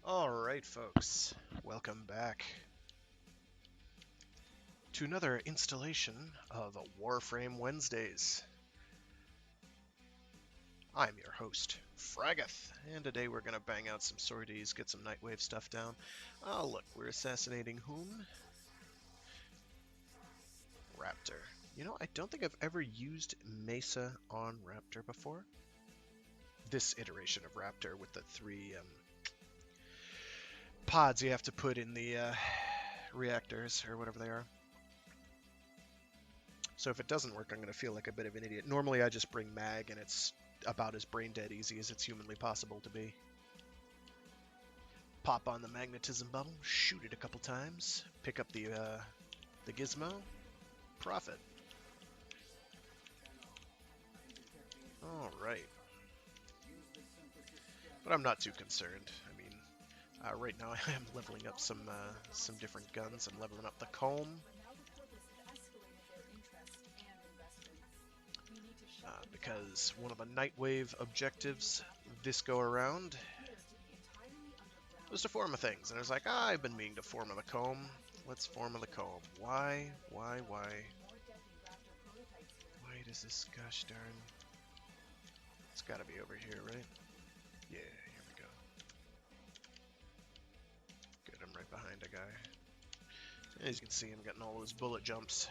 Alright, folks, welcome back to another installation of Warframe Wednesdays. I'm your host, Fraggoth, and today we're going to bang out some sorties, get some Nightwave stuff down. Oh, look, we're assassinating whom? Raptor. You know, I don't think I've ever used Mesa on Raptor before. This iteration of Raptor with the three pods you have to put in the reactors, or whatever they are. So if it doesn't work, I'm going to feel like a bit of an idiot. Normally I just bring mag, and it's about as brain dead easy as it's humanly possible to be. Pop on the magnetism bubble, shoot it a couple times, pick up the gizmo, profit. Alright. But I'm not too concerned. I mean, right now I am leveling up some different guns. I'm leveling up the comb. Because one of the Nightwave objectives this go around was to form a things, and I was like, I've been meaning to form a comb. Let's form a comb. Why does this, gosh darn, it's gotta be over here, right? Yeah, here we go. Good, I'm right behind a guy. As you can see, I'm getting all those bullet jumps.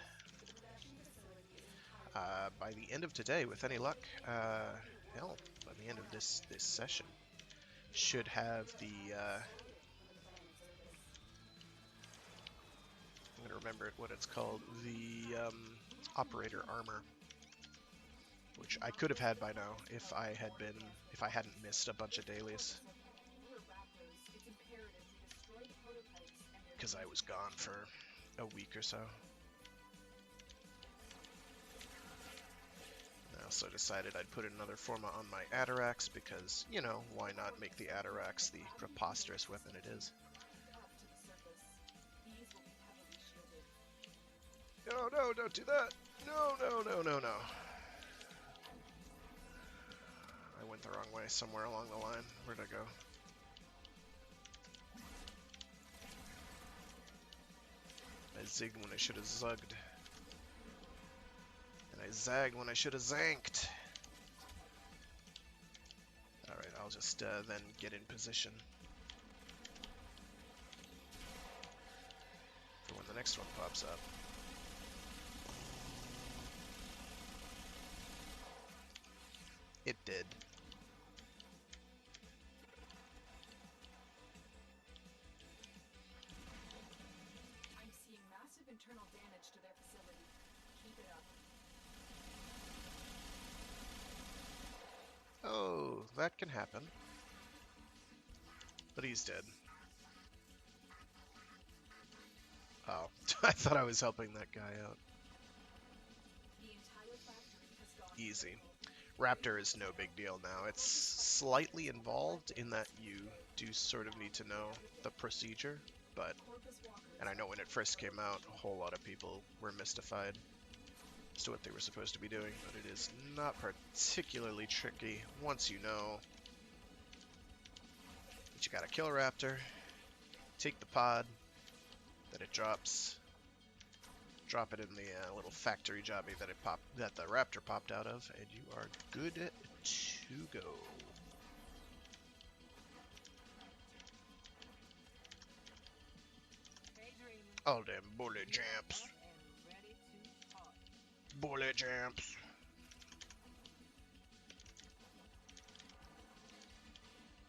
By the end of today, with any luck, hell, by the end of this session, should have the, I'm gonna remember what it's called, the operator armor, which I could have had by now if I hadn't missed a bunch of dailies, because I was gone for a week or so. I also decided I'd put another Forma on my Atarax because, you know, why not make the Atarax the preposterous weapon it is? No, no, don't do that! No, no, no, no, no. I went the wrong way somewhere along the line. Where'd I go? I zigged when I should have zugged. And I zagged when I should have zanked. Alright, I'll just then get in position for when the next one pops up. It did. I'm seeing massive internal damage to their facility. Keep it up. Oh, that can happen. But he's dead. Oh, I thought I was helping that guy out. The entire factory has gone Easy. Raptor is no big deal now. It's slightly involved in that you do sort of need to know the procedure, but, and I know when it first came out, a whole lot of people were mystified as to what they were supposed to be doing, but it is not particularly tricky once you know. But you gotta kill a raptor, take the pod that it drops, drop it in the little factory jobby that the raptor popped out of, and you are good to go. All them bullet jumps. Bullet jumps.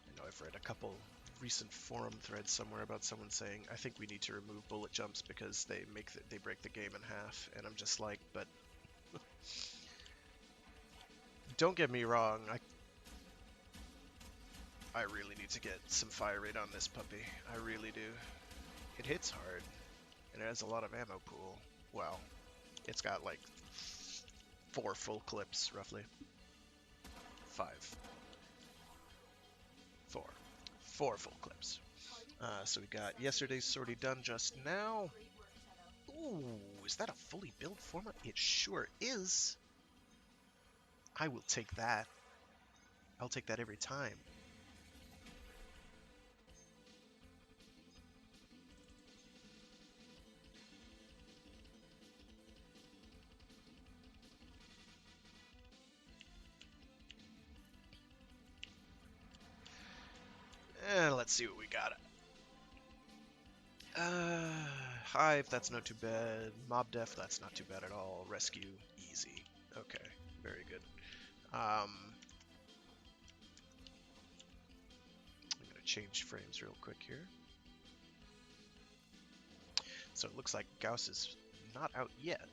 I know I've read a couple recent forum threads somewhere about someone saying, I think we need to remove bullet jumps because they break the game in half, and I'm just like, but don't get me wrong, I really need to get some fire rate on this puppy. I really do. It hits hard, and it has a lot of ammo pool. Well, it's got like 4 full clips, roughly. 5. 4 full clips. So we got yesterday's sortie done just now. Ooh, is that a fully built Forma? It sure is. I will take that. I'll take that every time. Let's see what we got. Hive, that's not too bad. Mob Def, that's not too bad at all. Rescue, easy. Okay, very good. I'm gonna change frames real quick here. So it looks like Gauss is not out yet.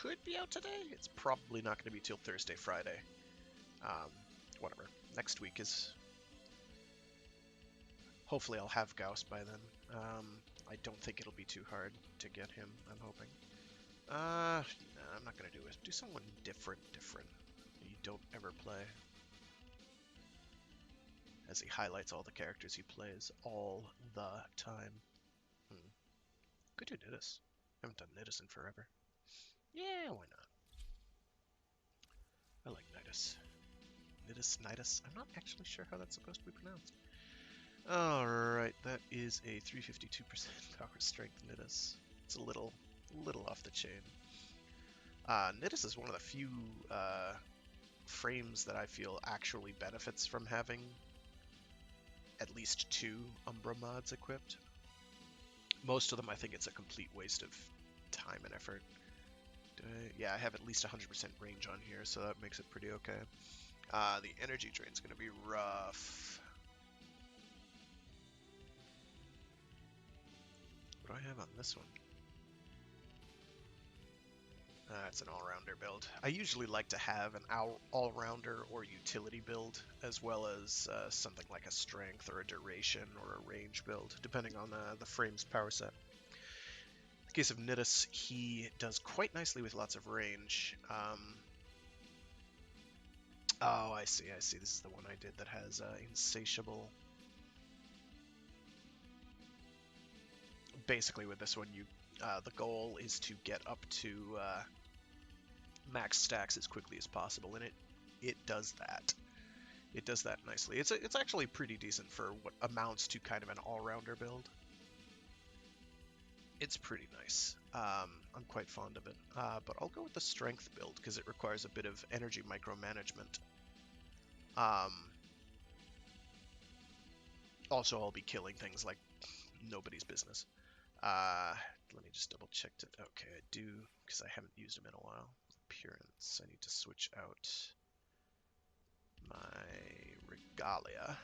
Could be out today. It's probably not going to be till Thursday, Friday. Whatever. Next week is... Hopefully I'll have Gauss by then. I don't think it'll be too hard to get him, I'm hoping. Nah, I'm not going to do it. Do someone different you don't ever play. As he highlights all the characters he plays all the time. Could do Nidus. Haven't done Nidus in forever. Yeah, why not? I like Nidus. Nidus. I'm not actually sure how that's supposed to be pronounced. Alright, that is a 352% power strength Nidus. It's a little off the chain. Nidus is one of the few frames that I feel actually benefits from having at least 2 Umbra mods equipped. Most of them I think it's a complete waste of time and effort. Yeah, I have at least 100% range on here, so that makes it pretty okay. The energy drain's going to be rough. What do I have on this one? It's an all-rounder build. I usually like to have an all-rounder or utility build, as well as something like a strength or a duration or a range build, depending on the frame's power set. In the case of Nidus, he does quite nicely with lots of range. Oh, I see. This is the one I did that has insatiable. Basically, with this one, the goal is to get up to max stacks as quickly as possible, and it does that. It does that nicely. It's actually pretty decent for what amounts to kind of an all-rounder build. It's pretty nice. I'm quite fond of it. But I'll go with the strength build because it requires a bit of energy micromanagement. Also, I'll be killing things like nobody's business. Let me just double check it. Okay, I do, because I haven't used them in a while. Appearance. I need to switch out my regalia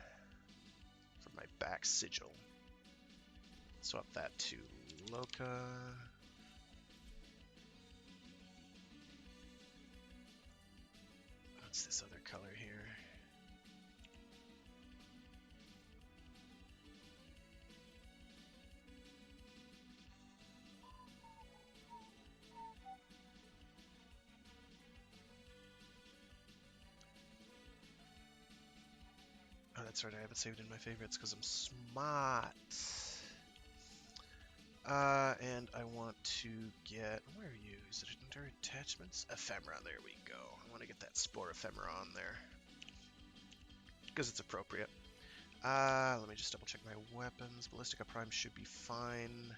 for my back sigil. Swap that to Loka. What's this other color here? Oh, that's right, I have it saved in my favorites because I'm smart. And I want to get... Where are you? Is it under attachments? Ephemera, there we go. I want to get that Spore Ephemera on there. Because it's appropriate. Let me just double check my weapons. Ballistica Prime should be fine.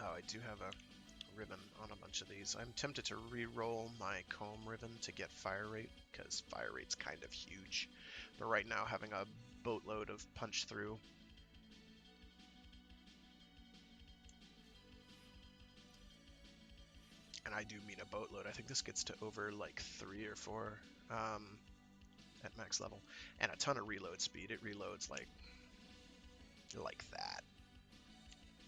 Oh, I do have a ribbon on a bunch of these. I'm tempted to re-roll my comb ribbon to get fire rate, because fire rate's kind of huge. But right now, having a boatload of punch through. And I do mean a boatload. I think this gets to over like 3 or 4 at max level. And a ton of reload speed. It reloads like that.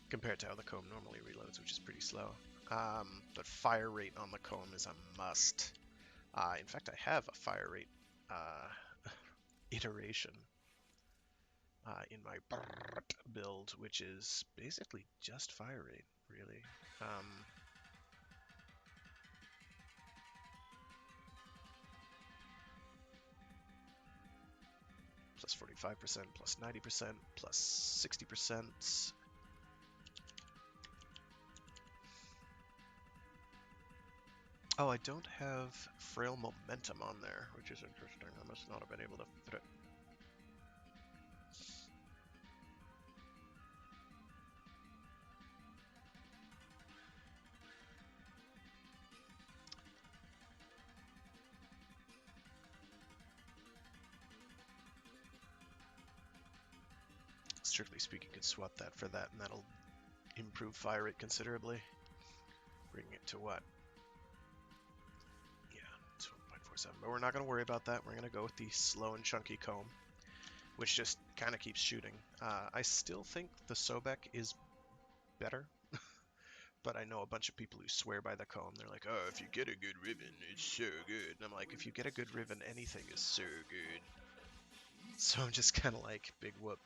Compared to how the comb normally reloads, which is pretty slow. But fire rate on the comb is a must. In fact, I have a fire rate iteration in my build, which is basically just fire rate, really. Plus 45%, plus 90%, plus 60%. Oh, I don't have frail momentum on there, which is interesting. I must not have been able to fit it. strictly speaking, could swap that for that, and that'll improve fire rate considerably. Bring it to what? Yeah, it's 1.47. But we're not going to worry about that. We're going to go with the slow and chunky comb, which just kind of keeps shooting. I still think the Sobek is better, but I know a bunch of people who swear by the comb. They're like, oh, if you get a good ribbon, it's so good. And I'm like, if you get a good ribbon, anything is so good. So I'm just kind of like, big whoop.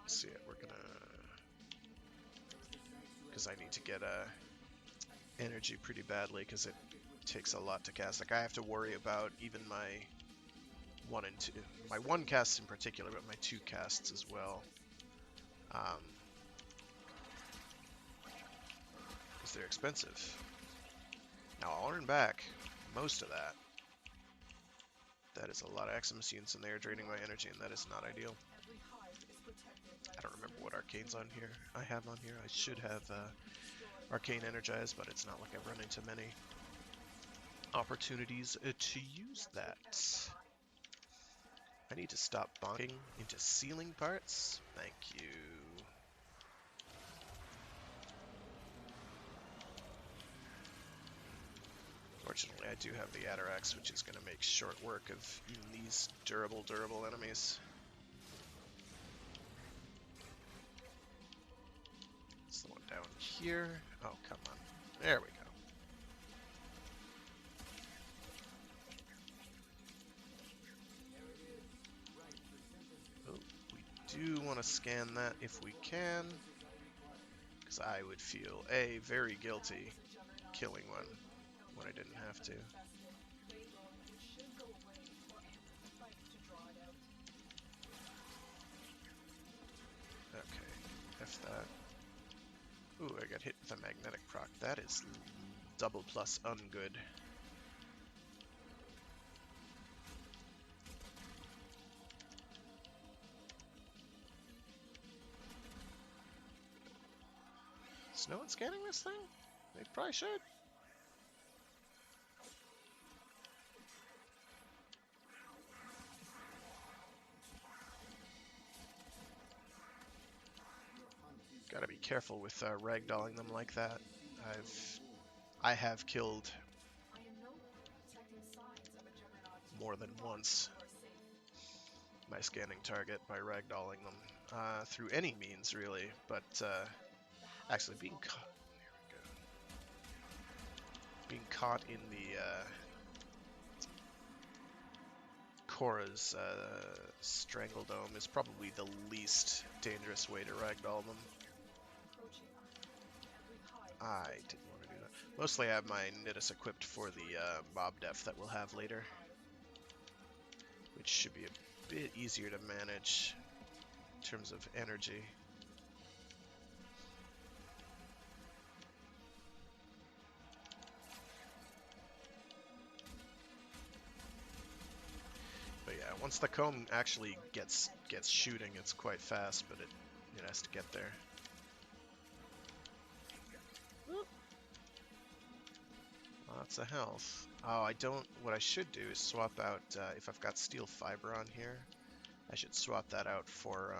See it, we're gonna, because I need to get energy pretty badly because it takes a lot to cast. Like I have to worry about even my 1 and 2, my 1 casts in particular, but my 2 casts as well, because they're expensive. Now I'll earn back most of that. That is a lot of Eximus units and they are draining my energy, and that is not ideal. I don't remember what arcane's on here. I have on here. I should have arcane energized, but it's not like I've run into many opportunities to use that. I need to stop bonking into ceiling parts. Thank you. Fortunately, I do have the Atarax, which is going to make short work of even these durable enemies. It's the one down here. Oh, come on. There we go. Oh, we do want to scan that if we can, because I would feel, A, very guilty killing one when I didn't have to. Okay, F that. Ooh, I got hit with a magnetic proc. That is double plus ungood. Is no one scanning this thing? They probably should. Gotta be careful with ragdolling them like that. I have killed more than once my scanning target by ragdolling them through any means, really. But actually, being caught. There we go. Being caught in the Korra's Strangledome is probably the least dangerous way to ragdoll them. I didn't want to do that. Mostly I have my Nidus equipped for the mob def that we'll have later, which should be a bit easier to manage in terms of energy. But yeah, once the comb actually gets shooting, it's quite fast, but it has to get there. Lots of health. Oh, I don't... What I should do is swap out... if I've got steel fiber on here, I should swap that out for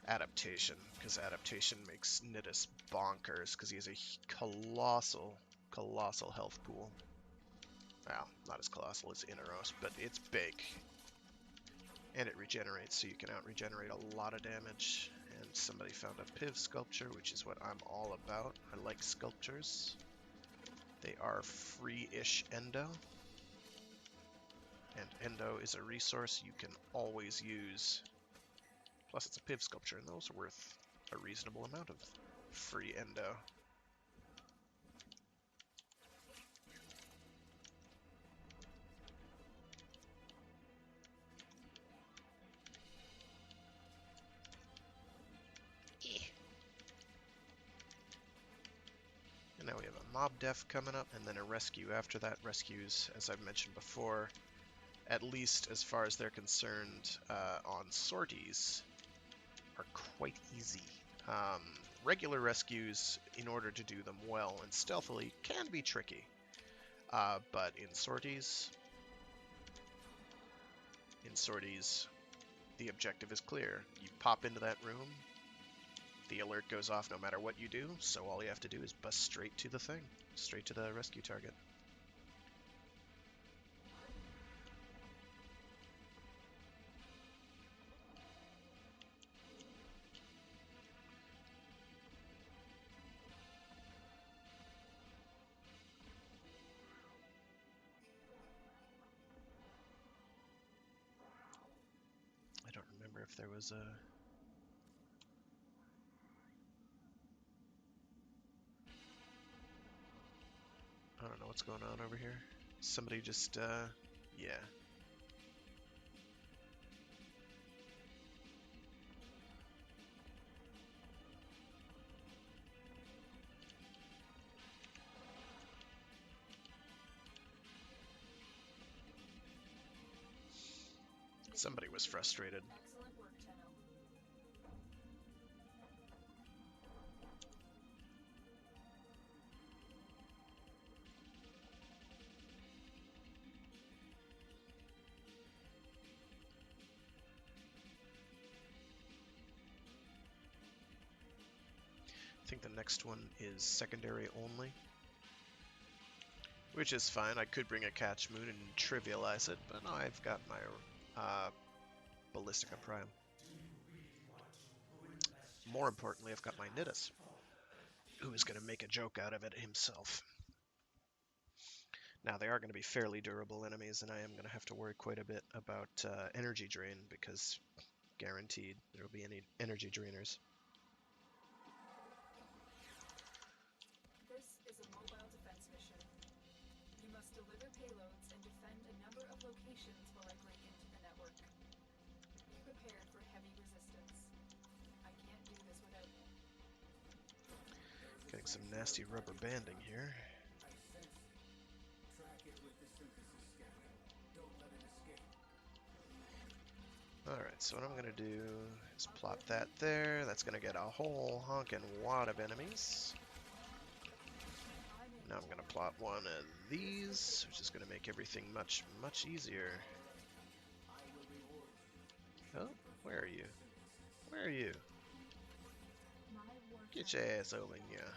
adaptation, because adaptation makes Nidus bonkers, because he has a colossal health pool. Well, not as colossal as Inaros, but it's big. And it regenerates, so you can out-regenerate a lot of damage. And somebody found a Piv sculpture, which is what I'm all about. I like sculptures. They are free-ish endo. And endo is a resource you can always use. Plus it's a Piv sculpture, and those are worth a reasonable amount of free endo. And now we have a mob def coming up, and then a rescue after that. Rescues, as I've mentioned before, at least as far as they're concerned, on sorties, are quite easy. Regular rescues, in order to do them well and stealthily, can be tricky. But in sorties, the objective is clear. You pop into that room, the alert goes off no matter what you do, so all you have to do is bust straight to the thing, straight to the rescue target. I don't remember if there was a... I don't know what's going on over here. Somebody just, yeah. Somebody was frustrated. Excellent work, Tenno. I think the next one is secondary only, which is fine. I could bring a Catch Moon and trivialize it, but no, I've got my Ballistica Prime. More importantly, I've got my Nidus, who is going to make a joke out of it himself. Now, they are going to be fairly durable enemies, and I am going to have to worry quite a bit about energy drain, because guaranteed there will be any energy drainers. This is a mobile defense mission. You must deliver payloads and defend a number of locations while I break into the network. Be prepared for heavy resistance. I can't do this without you. Getting some nasty rubber banding here. Alright, so what I'm going to do is plop that there. That's going to get a whole honkin' wad of enemies. Now I'm going to plot one of these, which is going to make everything much, much easier. Oh, where are you? Where are you? Get your ass over here.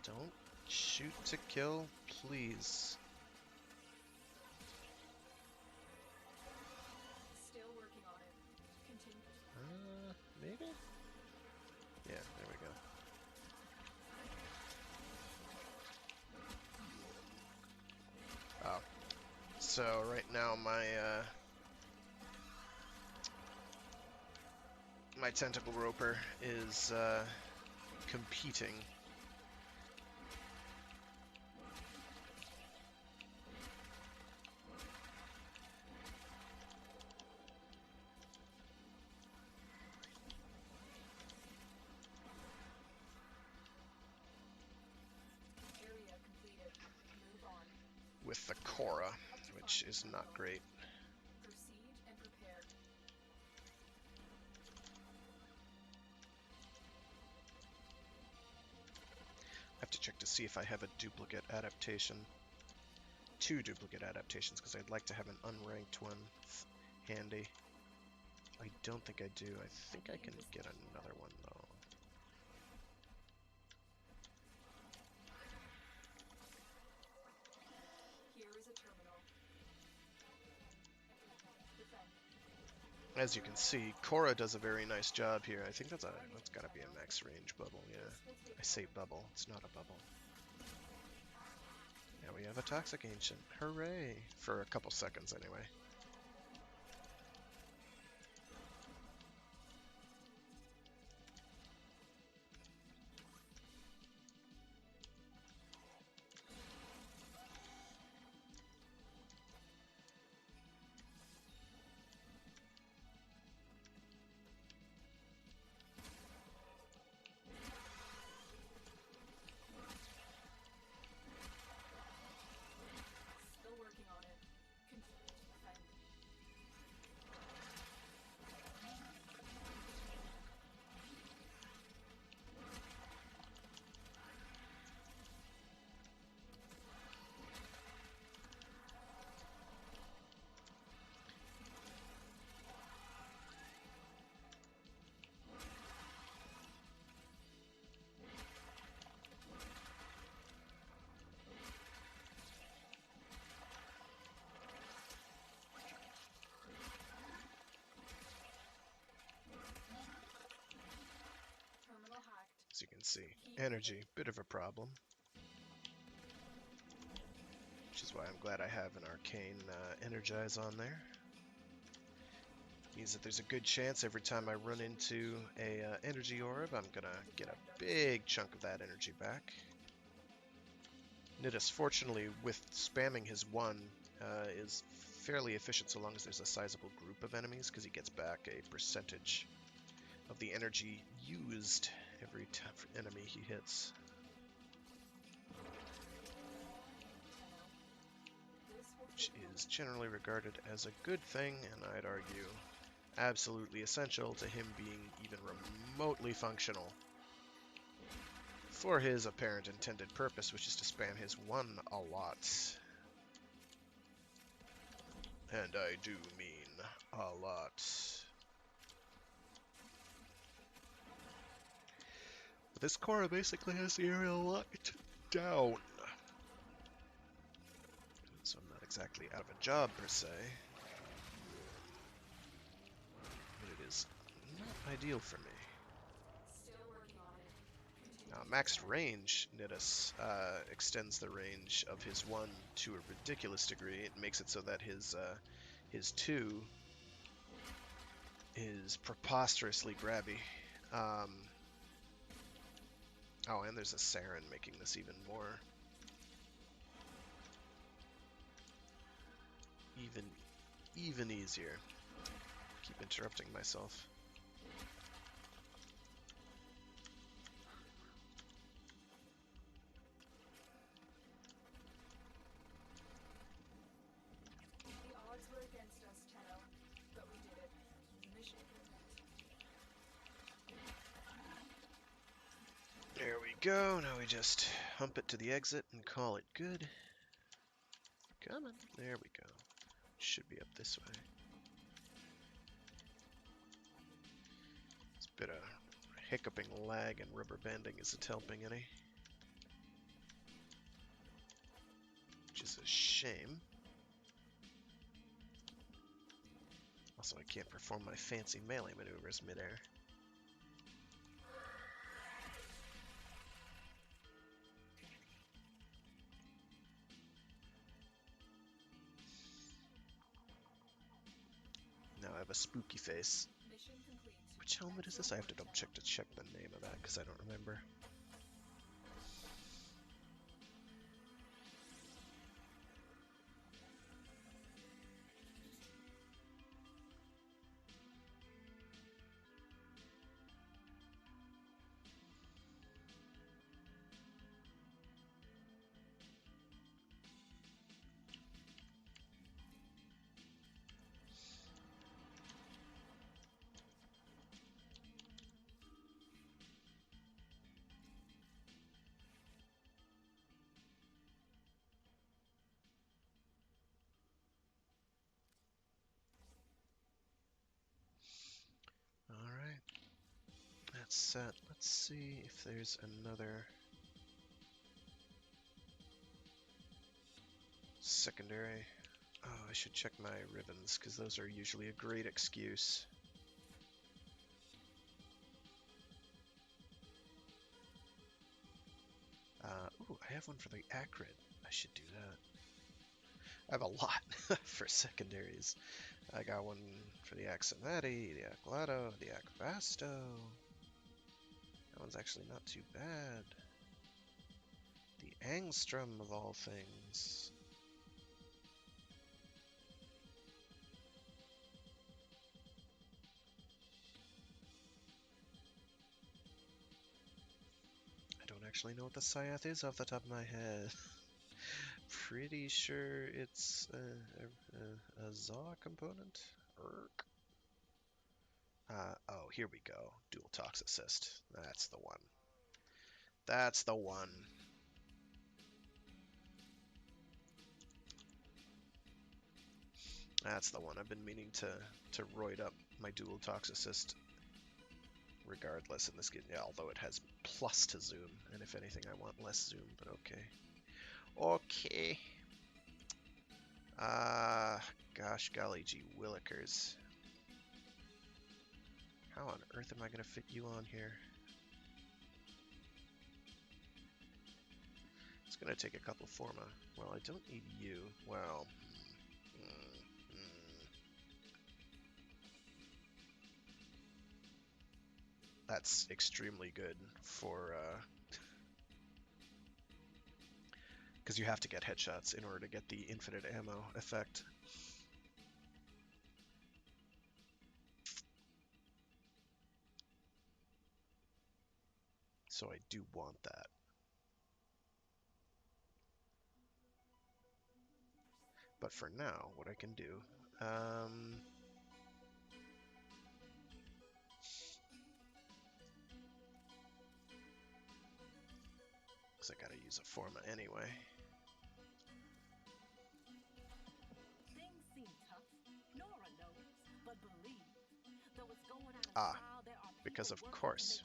Don't shoot to kill, please. Still working on it. Continue. Maybe? Yeah, there we go. Oh. So right now my tentacle roper is competing. Area completed. Move on. With the Cora, which is not great. Proceed and prepare. I have to check to see if I have a duplicate adaptation. 2 duplicate adaptations, because I'd like to have an unranked one handy. I don't think I do. I think I can get another one, though. Here is a terminal. Defend. As you can see, Cora does a very nice job here. I think that's gotta be a max range bubble, yeah. I say bubble, it's not a bubble. Now we have a Toxic Ancient. Hooray! For a couple seconds, anyway. efficiency. Energy, bit of a problem. Which is why I'm glad I have an arcane energize on there. Means that there's a good chance every time I run into a energy orb, I'm gonna get a big chunk of that energy back. Nidus, fortunately, with spamming his one, is fairly efficient so long as there's a sizable group of enemies, because he gets back a percentage of the energy used every enemy he hits. Which is generally regarded as a good thing, and I'd argue absolutely essential to him being even remotely functional for his apparent intended purpose, which is to spam his one a lot. And I do mean a lot. But this Korra basically has the area locked down. So I'm not exactly out of a job per se. But it is not ideal for me. Now, maxed range, Nidus extends the range of his 1 to a ridiculous degree. It makes it so that his 2 is preposterously grabby. Oh, and there's a Saren making this even more... even easier. Keep interrupting myself. The odds were against us, Tenno, but we did it. Mission complete. There we go. Now we just hump it to the exit and call it good. Come on. There we go. Should be up this way. This bit of hiccuping lag and rubber banding isn't helping any. Which is a shame. Also, I can't perform my fancy melee maneuvers midair. Now I have a spooky face. Mission complete. Which helmet is this? I have to double check the name of that because I don't remember. Alright. That's set. Let's see if there's another secondary. Oh, I should check my ribbons, because those are usually a great excuse. Ooh, I have one for the Acrid. I should do that. I have a lot for secondaries. I got one for the Axonati, the Aquilado, the Aquabasto. That one's actually not too bad. The Angstrom of all things. I don't actually know what the Syath is off the top of my head. Pretty sure it's a Zaw component. Erk. Oh, here we go. Dual Tox Assist. That's the one. That's the one. That's the one. I've been meaning to roid up my Dual Tox Assist regardless in this game. Yeah, although it has plus to zoom, and if anything I want less zoom, but okay. Okay. Gosh golly gee willikers. How on earth am I gonna fit you on here? gonna take a couple Forma. Well, I don't need you. Well, that's extremely good for because you have to get headshots in order to get the infinite ammo effect. So I do want that. But for now, what I can do, because I gotta use a Forma anyway. Ah, because of course.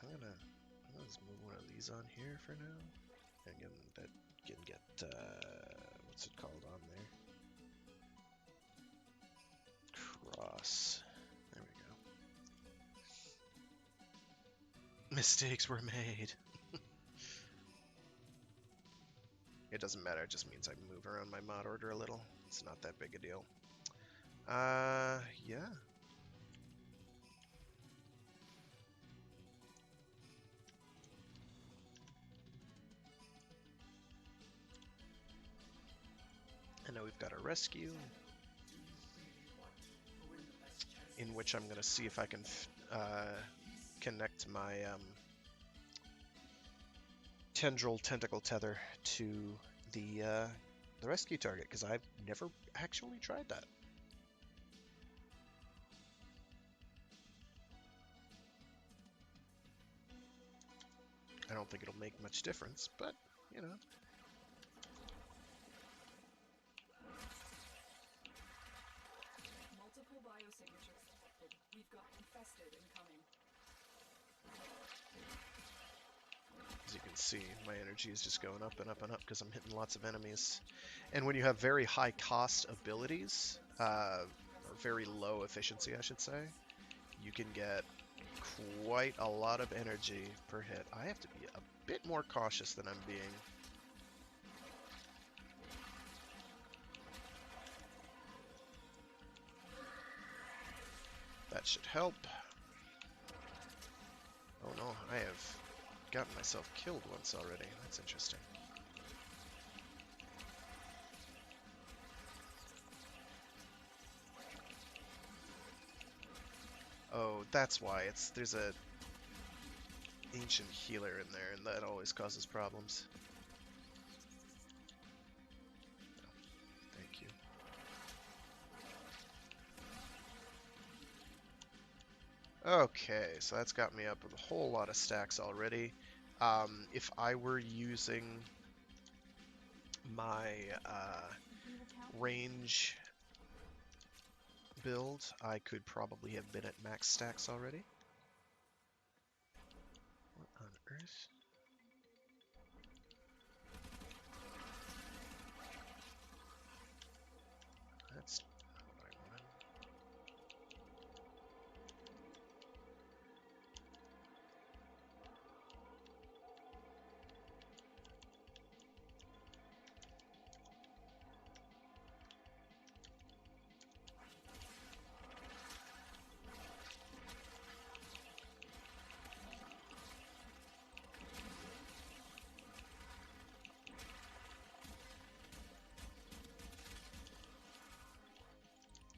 I'm gonna just move one of these on here for now. And again, that can get, what's it called on there? Cross. There we go. Mistakes were made. It doesn't matter, it just means I move around my mod order a little. It's not that big a deal. Yeah. And now we've got a rescue, in which I'm gonna see if I can connect my tentacle tether to the rescue target, because I've never actually tried that. I don't think it'll make much difference, but you know. Multiple biosignatures detected. We've got infested incoming. As you can see, my energy is just going up and up and up because I'm hitting lots of enemies. And when you have very high cost abilities, or very low efficiency, I should say, you can get quite a lot of energy per hit. I have to be a bit more cautious than I'm being. That should help. Oh no, I have gotten myself killed once already. That's interesting. Oh, that's why. There's a ancient healer in there, and that always causes problems. Thank you. Okay, so that's got me up with a whole lot of stacks already. If I were using my range build, I could probably have been at max stacks already. What on earth? That's not what I wanted.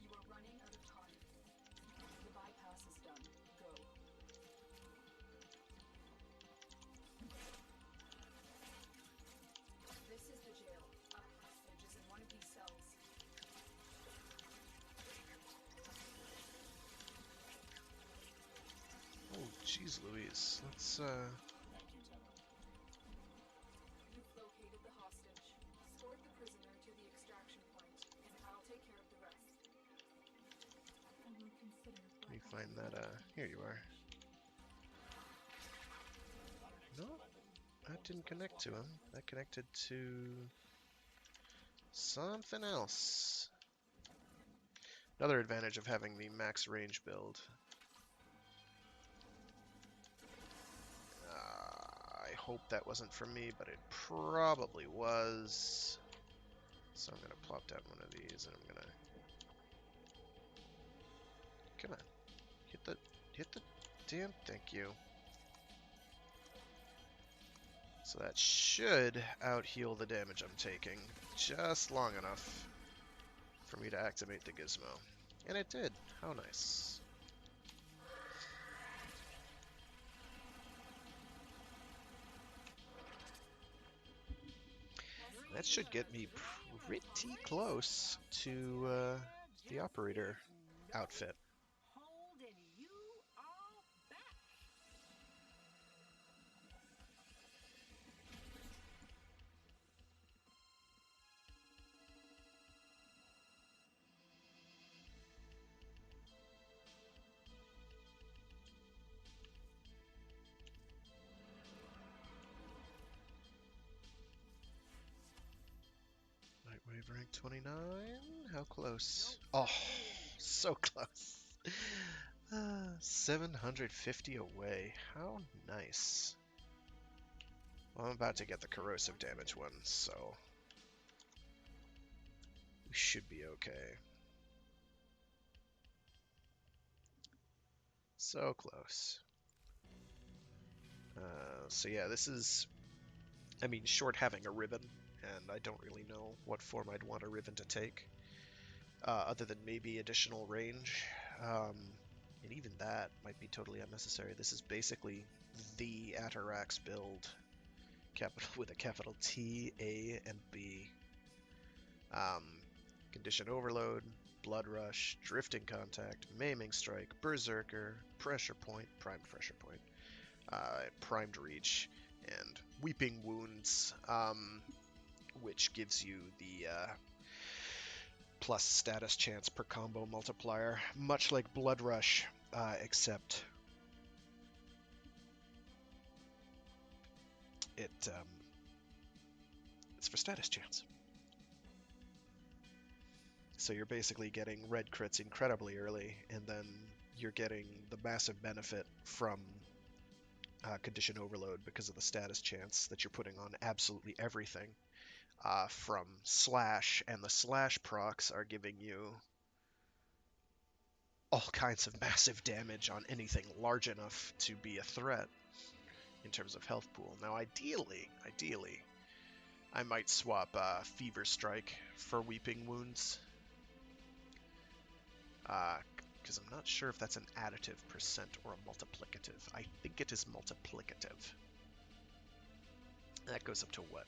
You are running out of time. The bypass is done. Go. This is the jail. A hostage is in one of these cells. Oh, jeez Louise. Let's, You've located the hostage. Escort the prisoner to the extraction point, and I'll take care of the rest. I will consider. let me find that, here you are. No, that didn't connect to him. That connected to something else. Another advantage of having the max range build. hope that wasn't from me, but it probably was. So I'm gonna plop down one of these, and I'm gonna come on, hit the damn. Thank you. So that should out heal the damage I'm taking just long enough for me to activate the gizmo, and it did. How nice. That should get me pretty close to the operator outfit. Nightwave rank 29. How close? Oh, so close. 750 away. How nice. Well, I'm about to get the corrosive damage one, so we should be okay. So close. So yeah, this is, I mean, short having a ribbon, and I don't really know what form I'd want a ribbon to take, other than maybe additional range. And even that might be totally unnecessary. This is basically the Atarax build, capital with a capital T, A, and B. Um, Condition Overload, Blood Rush, Drifting Contact, Maiming Strike, Berserker, Pressure Point, Primed Pressure Point, Primed Reach, and Weeping Wounds, which gives you the plus status chance per combo multiplier, much like Blood Rush, except it's for status chance. So you're basically getting red crits incredibly early, and then you're getting the massive benefit from condition overload because of the status chance that you're putting on absolutely everything from slash, and the slash procs are giving you all kinds of massive damage on anything large enough to be a threat in terms of health pool. Now, ideally, I might swap Fever Strike for Weeping Wounds, because I'm not sure if that's an additive percent or a multiplicative. I think it is multiplicative. That goes up to what,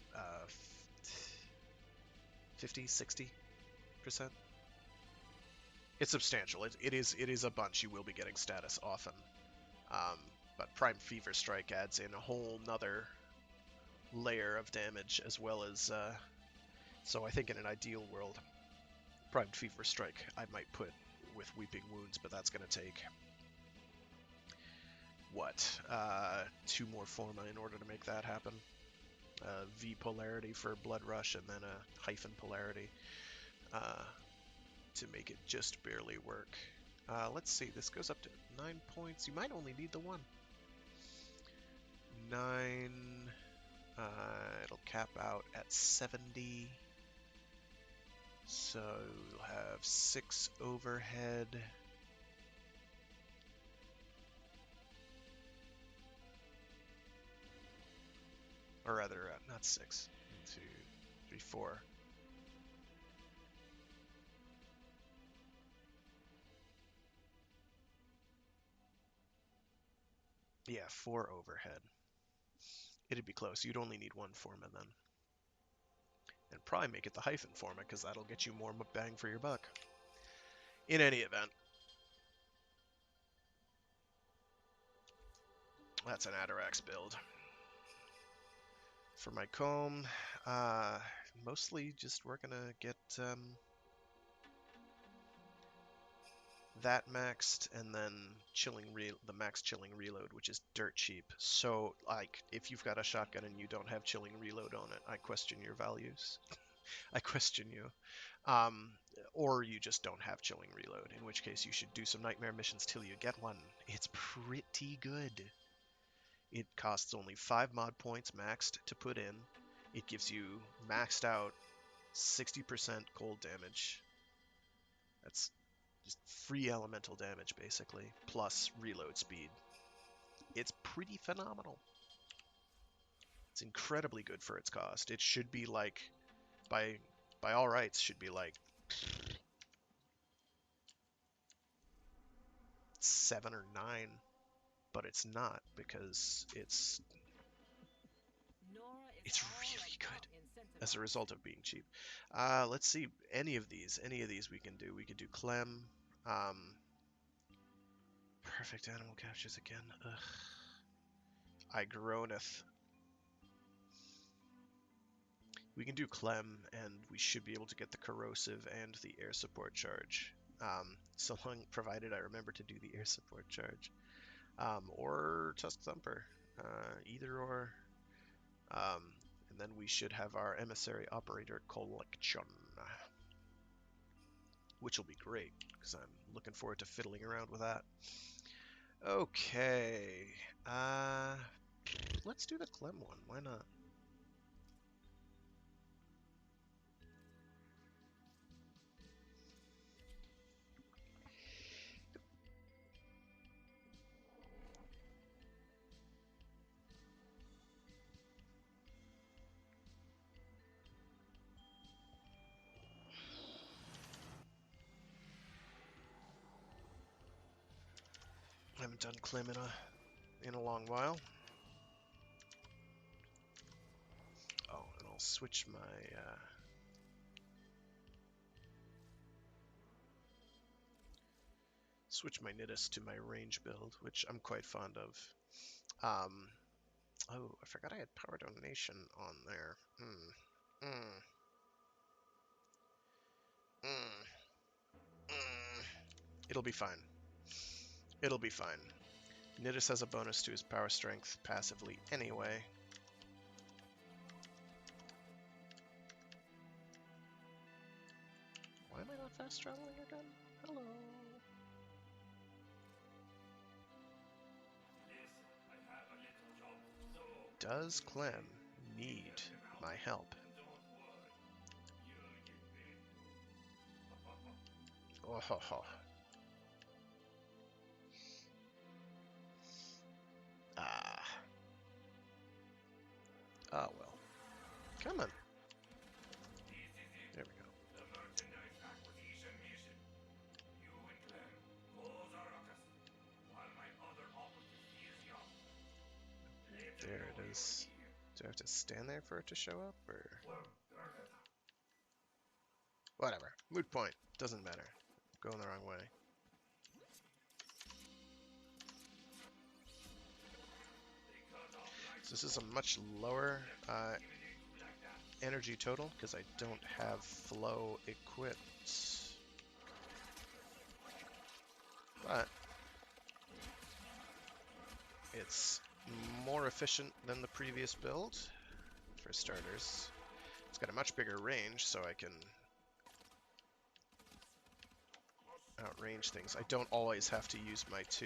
50, 60%? It's substantial. It is a bunch. You will be getting status often. But Prime Fever Strike adds in a whole nother layer of damage, as well as, so I think in an ideal world, Prime Fever Strike I might put with Weeping Wounds, but that's going to take, what, 2 more forma in order to make that happen. V polarity for Blood Rush, and then a hyphen polarity to make it just barely work. Let's see, this goes up to 9 points. You might only need the one. 9, it'll cap out at 70. So you'll have 6 overhead. Or rather, not 6. 1, 2, 3, 4. Yeah, 4 overhead. It'd be close. You'd only need 1 forma then. And probably make it the hyphen forma, because that'll get you more bang for your buck. In any event, that's an Atarax build. For my comb, mostly just we're gonna get that maxed, and then the max chilling reload, which is dirt cheap. So, like, if you've got a shotgun and you don't have chilling reload on it, I question your values. I question you. Or you just don't have chilling reload, in which case you should do some nightmare missions till you get one. It's pretty good. It costs only 5 mod points maxed to put in. It gives you maxed out 60% cold damage. That's just free elemental damage, basically, plus reload speed. It's pretty phenomenal. It's incredibly good for its cost. It should be like, by all rights, should be like 7 or 9, but it's not because it's really good as a result of being cheap. Let's see, any of these we can do. We could do Clem, perfect animal captures again. Ugh. I groaneth. We can do Clem, and we should be able to get the corrosive and the air support charge. So long, provided I remember to do the air support charge. Or Tusk Thumper. Either or. And then we should have our emissary operator collection, which will be great because I'm looking forward to fiddling around with that. Okay, let's do the Clem one. Why not? I haven't done Clem in a long while. Oh, and I'll switch my Nidus to my range build, which I'm quite fond of. Oh, I forgot I had power donation on there. It'll be fine. It'll be fine. Nidus has a bonus to his power strength passively anyway. Why am I not fast traveling again? Hello. Does Clem need my help? Oh ho ho. Oh well. Come on. There we go. There it is. Do I have to stand there for it to show up, or whatever? Moot point. Doesn't matter. I'm going the wrong way. So this is a much lower energy total because I don't have flow equipped. But it's more efficient than the previous build, for starters. It's got a much bigger range, so I can outrange things. I don't always have to use my 2.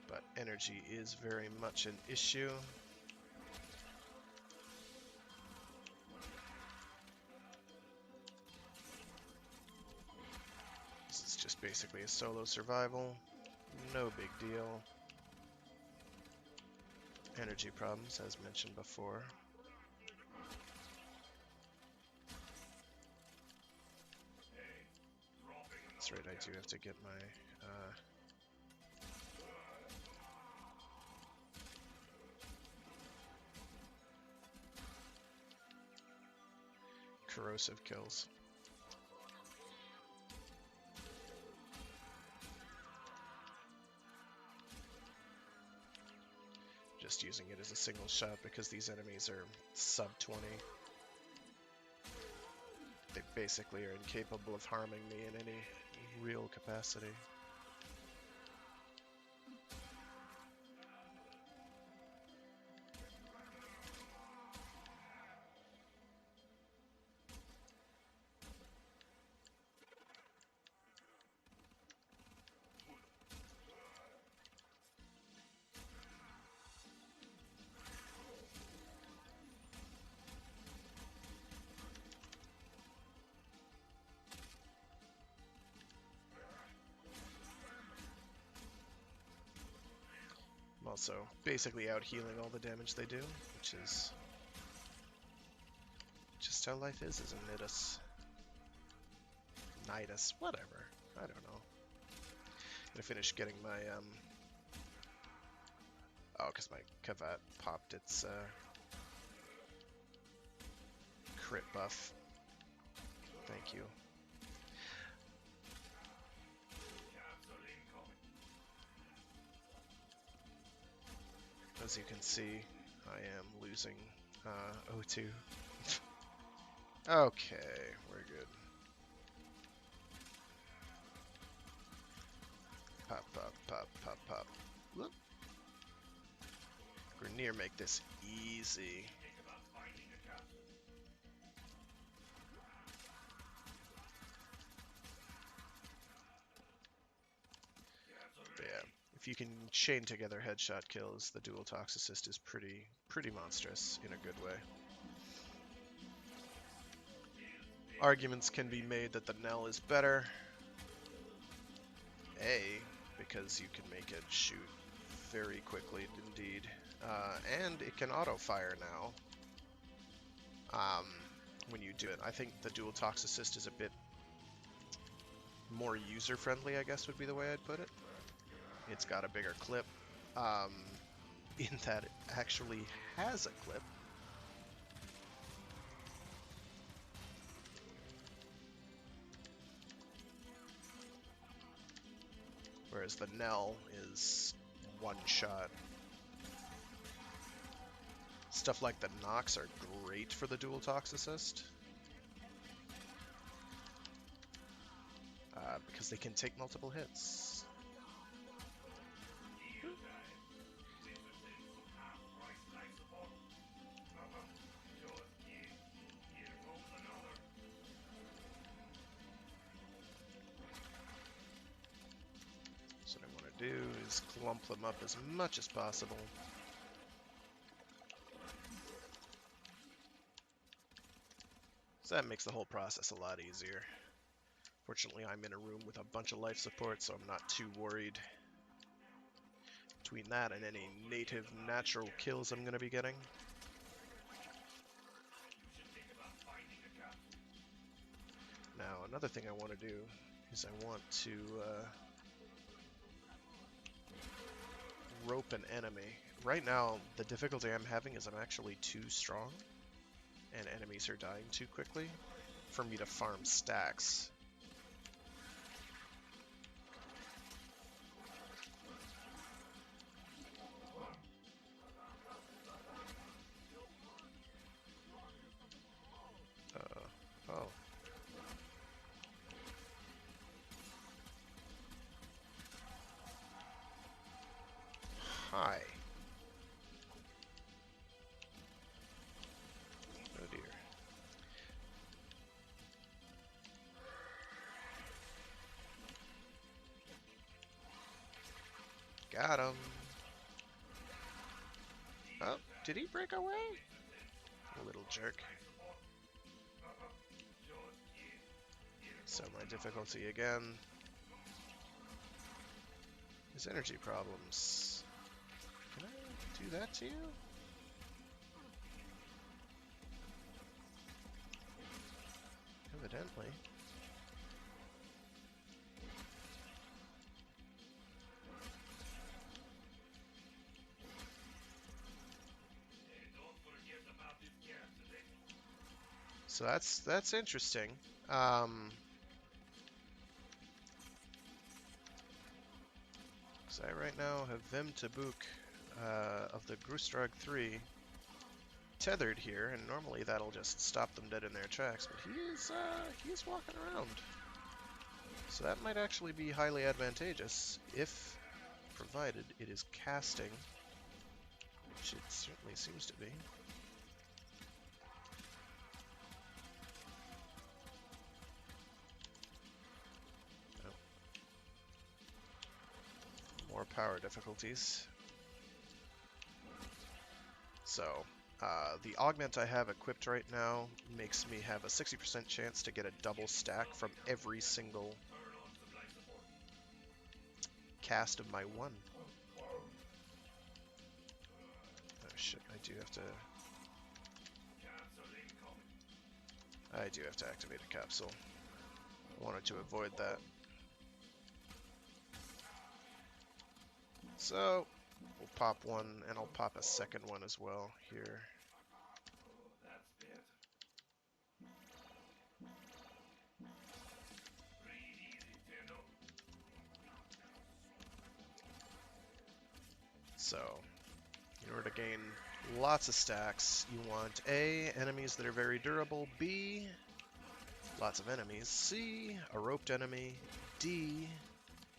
But energy is very much an issue. This is just basically a solo survival. No big deal. Energy problems, as mentioned before. That's right, I do have to get my corrosive kills. Just using it as a single shot because these enemies are sub 20. They basically are incapable of harming me in any real capacity. also basically out healing all the damage they do, which is just how life is, isn't it? Nidus, whatever. I don't know. Gonna finish getting my oh, because my Kavat popped its crit buff. Thank you. As you can see, I am losing O2. Okay, we're good. Pop, pop, pop, pop, pop. Whoop. Grenier, make this easy. But yeah, if you can chain together headshot kills, the dual toxicist is pretty monstrous in a good way. Arguments can be made that the Nell is better. A, because you can make it shoot very quickly indeed. And it can auto-fire now. When you do it. I think the dual toxicist is a bit more user-friendly, I guess would be the way I'd put it. It's got a bigger clip, in that it actually has a clip. Whereas the Nell is one shot. Stuff like the Nox are great for the dual toxicist. Because they can take multiple hits. So what I want to do is clump them up as much as possible. So that makes the whole process a lot easier. Fortunately, I'm in a room with a bunch of life support, so I'm not too worried. Between that and any native natural kills I'm going to be getting. Now, another thing I want to do is I want to rope an enemy. Right now, the difficulty I'm having is I'm actually too strong, and enemies are dying too quickly for me to farm stacks. Oh. Hi. Oh dear. Got him. Oh, did he break away? A little jerk. So my difficulty again. His energy problems. Can I do that to you? Evidently. So that's interesting. So I right now have Vim Tabuk of the Grustrog 3 tethered here, and normally that'll just stop them dead in their tracks, but he's walking around. So that might actually be highly advantageous if provided it is casting, which it certainly seems to be. More power difficulties. So, the augment I have equipped right now makes me have a 60% chance to get a double stack from every single cast of my one. shit, I do have to activate a capsule. I wanted to avoid that. So, we'll pop one, and I'll pop a second one as well here. So, in order to gain lots of stacks, you want A, enemies that are very durable, B, lots of enemies, C, a roped enemy, D,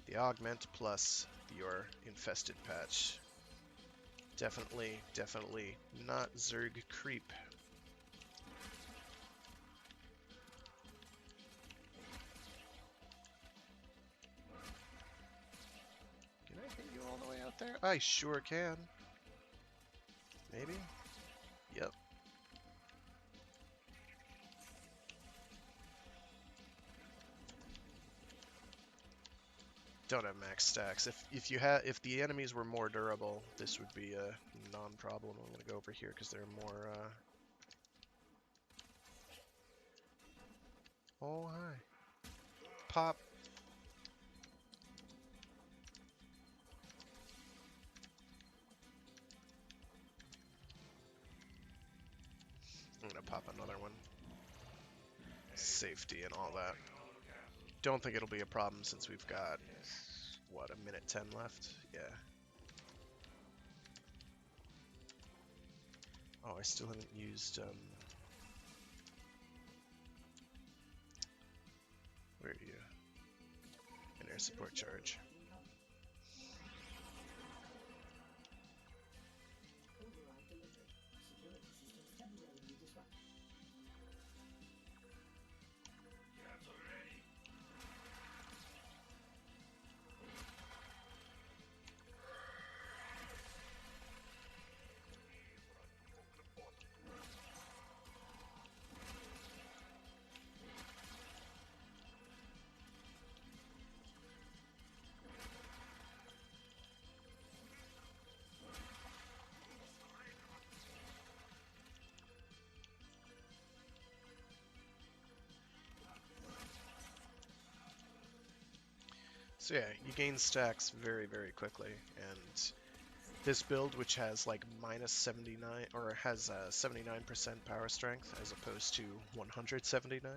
the augment plus your infested patch. Definitely not Zerg creep. Can I get you all the way out there? I sure can. Maybe? Yep. Don't have max stacks. If the enemies were more durable, this would be a non-problem. I'm gonna go over here because they're more. Oh hi. Pop. I'm gonna pop another one. Safety and all that. Don't think it'll be a problem since we've got what, a minute 10 left? Yeah. Oh, I still haven't used where are you? An air support charge. So yeah, you gain stacks very, very quickly, and this build, which has like minus 79, or has 79% power strength as opposed to 179,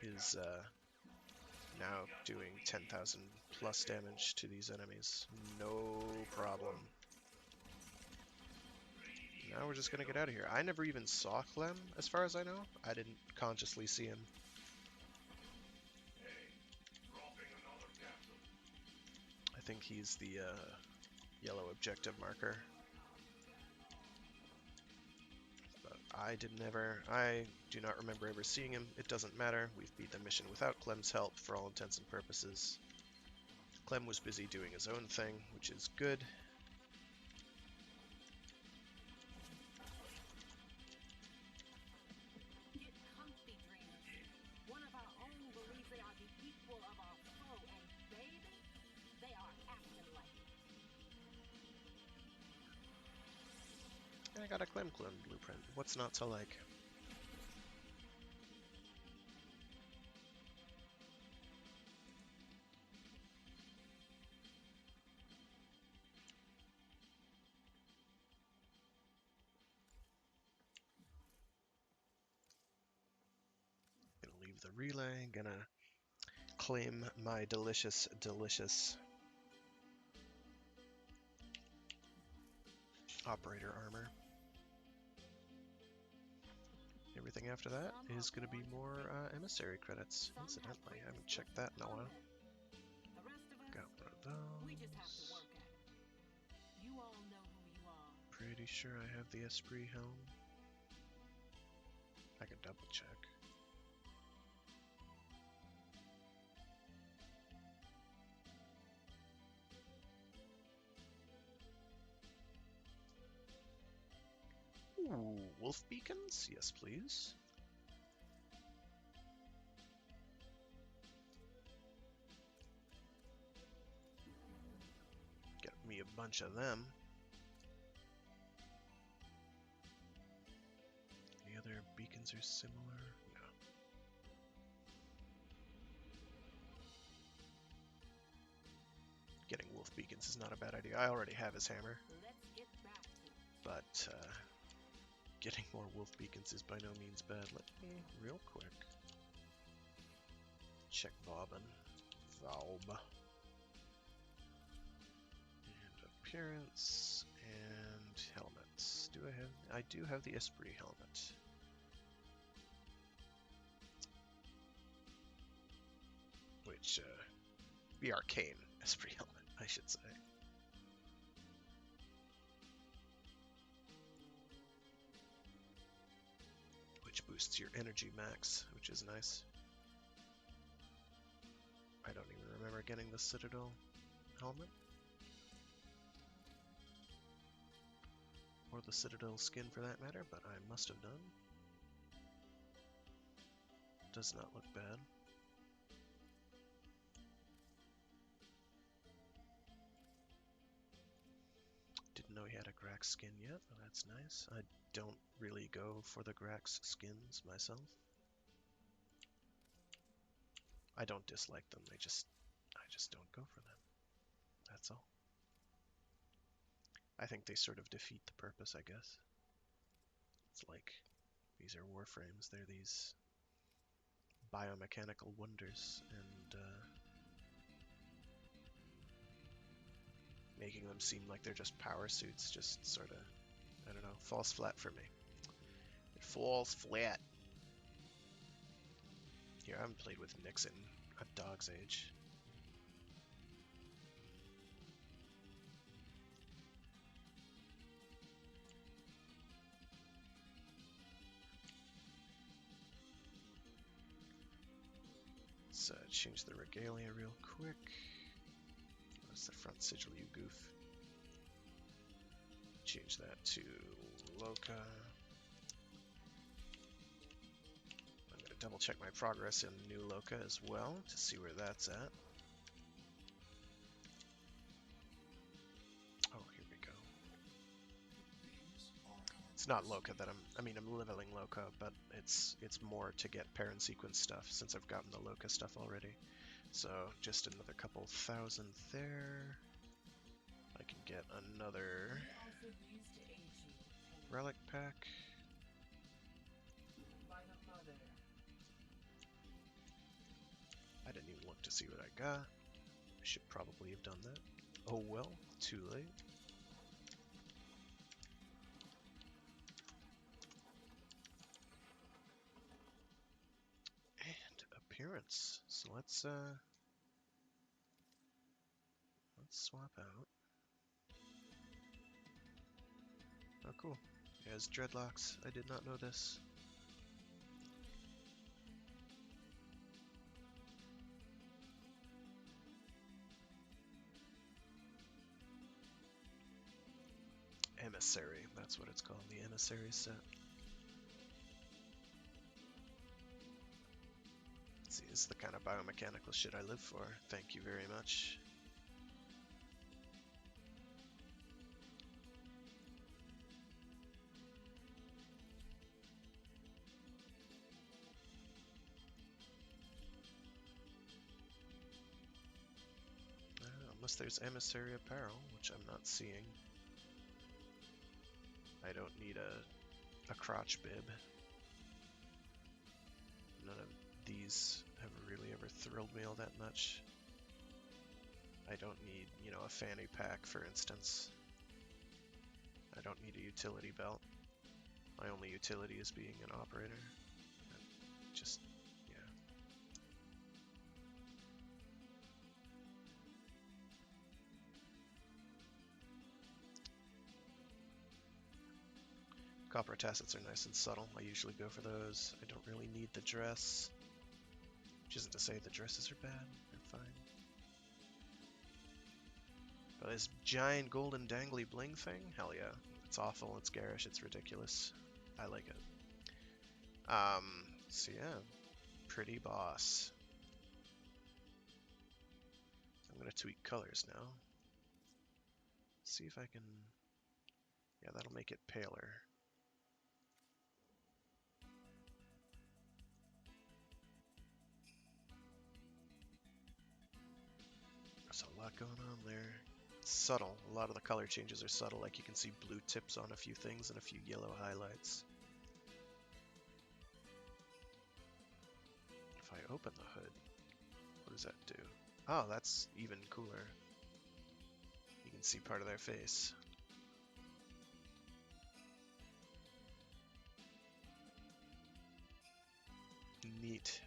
is now doing 10,000 plus damage to these enemies. No problem. Now we're just gonna get out of here. I never even saw Clem, as far as I know. I didn't consciously see him. I think he's the yellow objective marker. But I do not remember ever seeing him. It doesn't matter. We've beat the mission without Clem's help for all intents and purposes. Clem was busy doing his own thing, which is good. I got a Clem blueprint. What's not to like? Gonna leave the relay, gonna claim my delicious operator armor. Everything after that is going to be more emissary credits. Incidentally, I haven't checked that in a while. Got one of those. Pretty sure I have the Esprit helm. I can double check. Ooh, wolf beacons? Yes, please. Get me a bunch of them. beacons are similar. No. Getting wolf beacons is not a bad idea. I already have his hammer. But getting more wolf beacons is by no means bad. Let me, real quick, check Vauban. Valb. And appearance and helmets. Do I have? I do have the Esprit helmet. Which, the arcane Esprit helmet, I should say. Which boosts your energy max, which is nice. I don't even remember getting the Citadel helmet. Or the Citadel skin for that matter, but I must have done. Does not look bad. Didn't know he had a Grax skin yet, but that's nice. I don't really go for the Grax skins myself. I don't dislike them, I just don't go for them. That's all. I think they sort of defeat the purpose, I guess. It's like, these are Warframes, they're these biomechanical wonders, and making them seem like they're just power suits just sort of, I don't know, falls flat for me. It falls flat. Here, I haven't played with Nixon a dog's age. Let's change the regalia real quick. What's the front sigil, you goof? Change that to Loka. I'm going to double check my progress in New Loka as well to see where that's at. Oh, here we go. It's not Loka that I'm leveling Loka, but it's more to get parent sequence stuff since I've gotten the Loka stuff already. So just another couple thousand there. I can get another relic pack. I didn't even look to see what I got. I should probably have done that. Oh well, too late. And appearance. So let's swap out. Oh cool. He has dreadlocks. I did not know this. Emissary, that's what it's called, the Emissary set. See, this is the kind of biomechanical shit I live for. Thank you very much. Unless there's Emissary apparel, which I'm not seeing. I don't need a crotch bib. None of these have really ever thrilled me all that much. I don't need, you know, a fanny pack, for instance. I don't need a utility belt. My only utility is being an operator. Just, yeah. Copper tassets are nice and subtle. I usually go for those. I don't really need the dress. Which isn't to say the dresses are bad. They're fine. But this giant golden dangly bling thing? Hell yeah. It's awful, it's garish, it's ridiculous. I like it. So yeah. Pretty boss. I'm gonna tweak colors now. See if I can... Yeah, that'll make it paler. There's a lot going on there. It's subtle. A lot of the color changes are subtle, like you can see blue tips on a few things and a few yellow highlights. If I open the hood, what does that do? Oh, that's even cooler. You can see part of their face. Neat.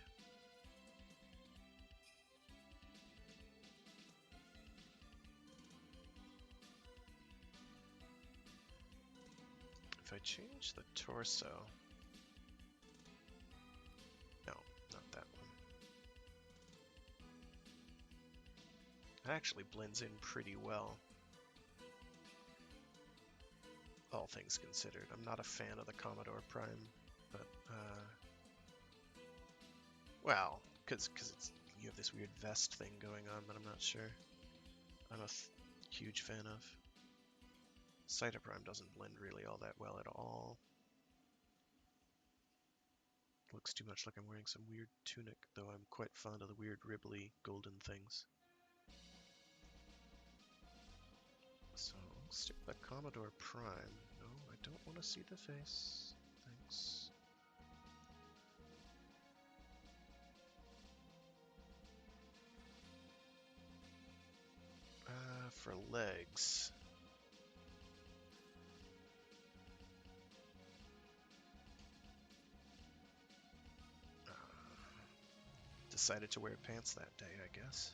If I change the torso... No, not that one. It actually blends in pretty well. All things considered. I'm not a fan of the Commodore Prime, but, well, because you have this weird vest thing going on that I'm not sure I'm a huge fan of. Cytoprime doesn't blend really all that well at all. Looks too much like I'm wearing some weird tunic, though I'm quite fond of the weird ribbly golden things. So, I'll stick with the Commodore Prime. No, I don't want to see the face. Thanks. For legs. Decided to wear pants that day, I guess.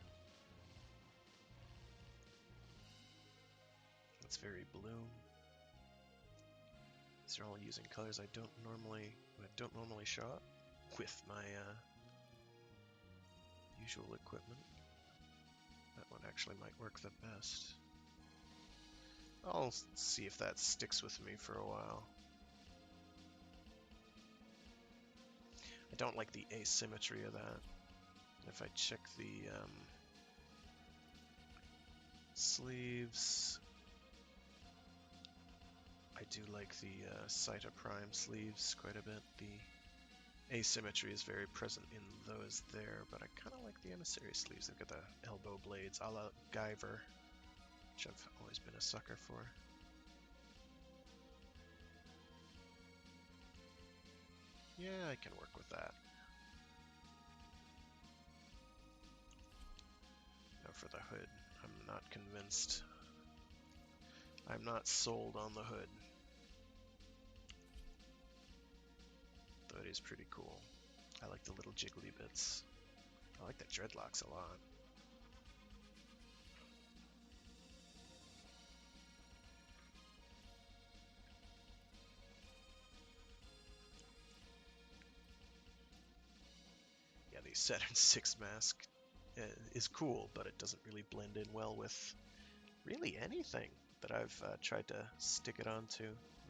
It's very blue. These are all using colors I don't normally show up with my usual equipment. That one actually might work the best. I'll see if that sticks with me for a while. I don't like the asymmetry of that. If I check the sleeves, I do like the Cytoprime sleeves quite a bit. The asymmetry is very present in those there, but I kind of like the emissary sleeves. They've got the elbow blades a la Guyver, which I've always been a sucker for. Yeah, I can work with that. Now for the hood, I'm not convinced. I'm not sold on the hood. Though it is pretty cool. I like the little jiggly bits. I like the dreadlocks a lot. Yeah, the Saturn 6 mask is cool, but it doesn't really blend in well with really anything that I've tried to stick it onto,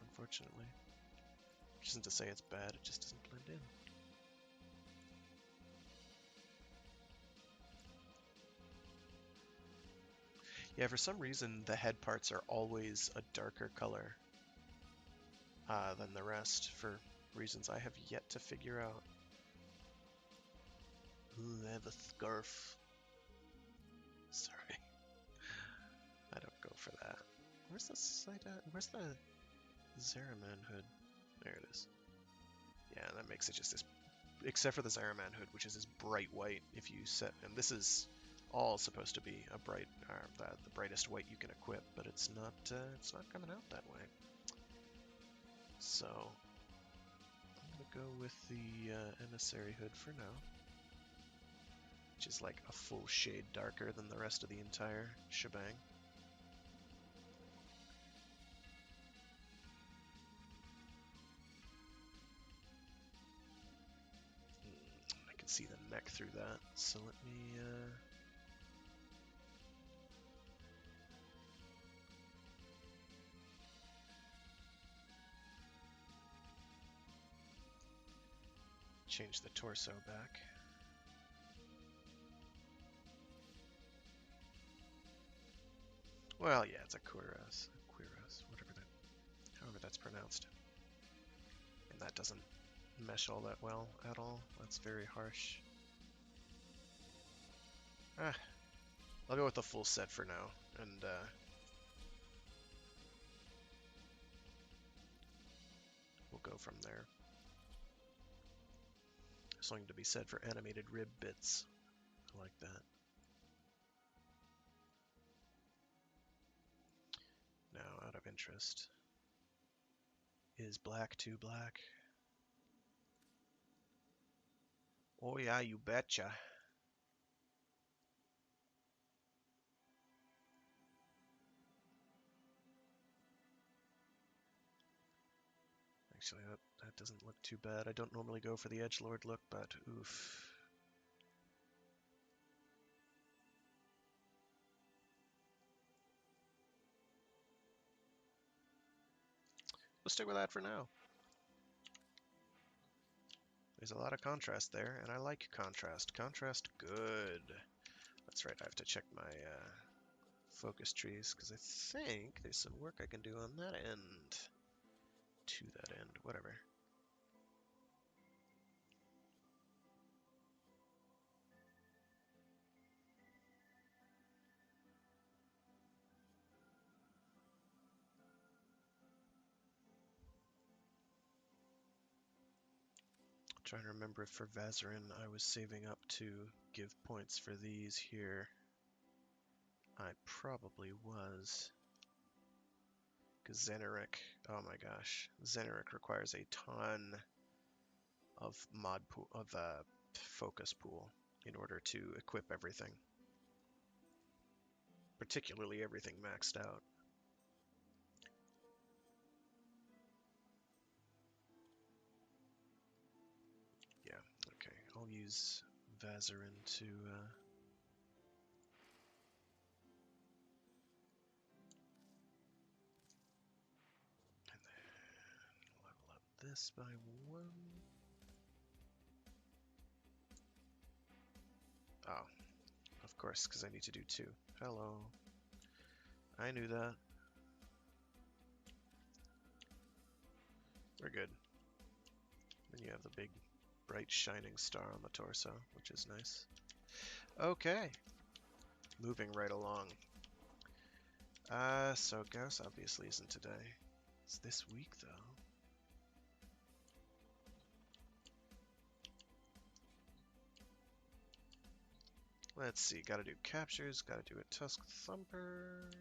unfortunately. Which isn't to say it's bad, it just doesn't blend in. Yeah, for some reason the head parts are always a darker color than the rest, for reasons I have yet to figure out. Ooh, I have a scarf. Sorry. I don't go for that. Where's the side at? Where's the Zeraman hood? There it is. Yeah, that makes it just this, except for the Zeraman hood, which is this bright white. If you set, and this is all supposed to be a bright, the brightest white you can equip, but it's not coming out that way. So I'm gonna go with the emissary hood for now, which is like a full shade darker than the rest of the entire shebang. I can see the neck through that, so let me change the torso back. Well, yeah, it's a cuirass, however that's pronounced. And that doesn't mesh all that well at all. That's very harsh. Ah, I'll go with the full set for now, and we'll go from there. Something to be said for animated rib bits. I like that. Now, out of interest, is black too black? Oh yeah, you betcha. Actually, that doesn't look too bad. I don't normally go for the edgelord look, but oof. We'll stick with that for now. There's a lot of contrast there, and I like contrast. Contrast, good. That's right, I have to check my focus trees, because I think there's some work I can do on that end. To that end, whatever. Trying to remember if for Vazarin I was saving up to give points for these here. I probably was. Because Xeneric, oh my gosh, Xeneric requires a ton of mod pool, of focus pool in order to equip everything. Particularly everything maxed out. Yeah, okay, I'll use Vazarin to and then level up this by 1. Oh, of course, because I need to do 2. Hello. I knew that. We're good. Then you have the big, bright, shining star on the torso, which is nice. Okay. Moving right along. So Gauss obviously isn't today. It's this week, though. Let's see, gotta do captures, gotta do a Tusk Thumper.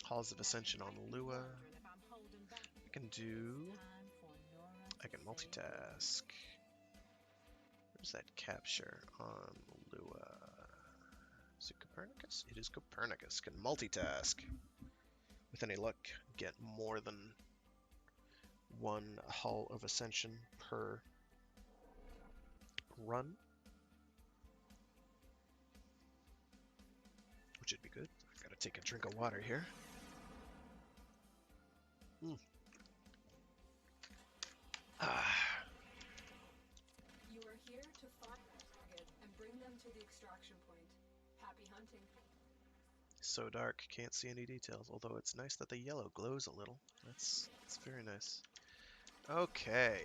Halls of Ascension on Lua. I can multitask. Where's that capture on Lua? Is it Copernicus? It is Copernicus. Can multitask. With any luck, get more than 1 Hall of Ascension per run. Which would be good. I've got to take a drink of water here. You are here to find the target and bring them to the extraction point. Happy hunting. So dark, can't see any details, although it's nice that the yellow glows a little. That's very nice. Okay.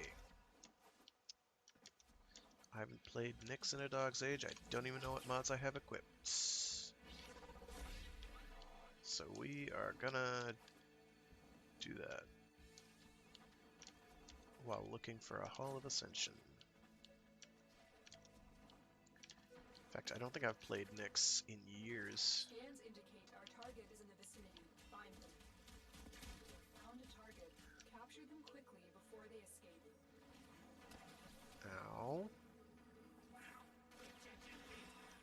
I haven't played Nyx in a dog's age. I don't even know what mods I have equipped. So we are gonna do that while looking for a Hall of Ascension. In fact, I don't think I've played Nyx in years. Scans indicate our target is in the vicinity. Find them. Found a target. Capture them quickly before they escape. Ow.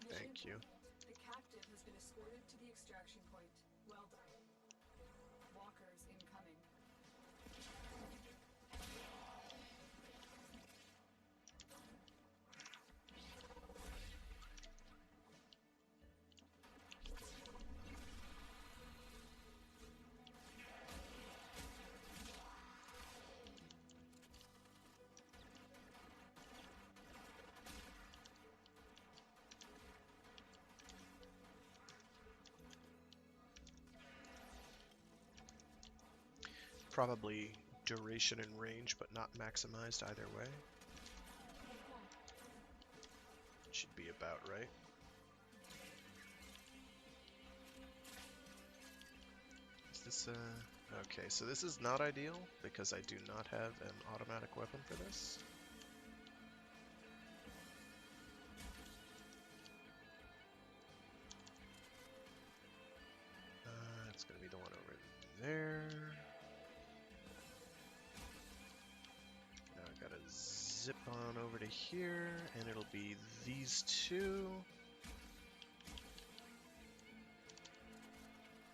Thank you. The captive has been escorted to the extraction point. Well done. Walkers incoming. Probably duration and range, but not maximized either way. Should be about right. Is this okay, so this is not ideal because I do not have an automatic weapon for this. It's gonna be the one over there. Now I gotta zip on over to here, and it'll be these two.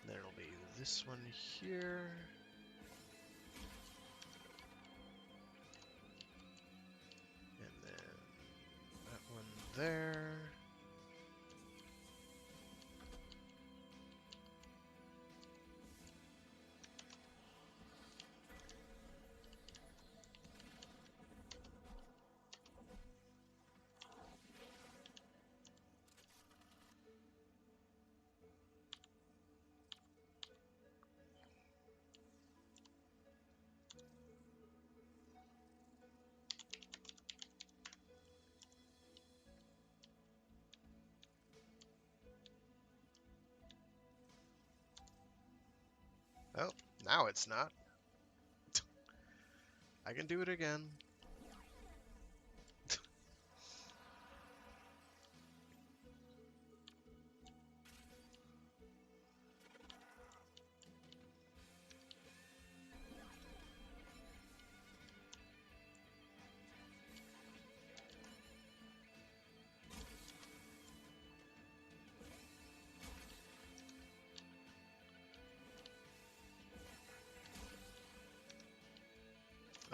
Then it'll be this one here. And then that one there. Oh, now it's not. I can do it again.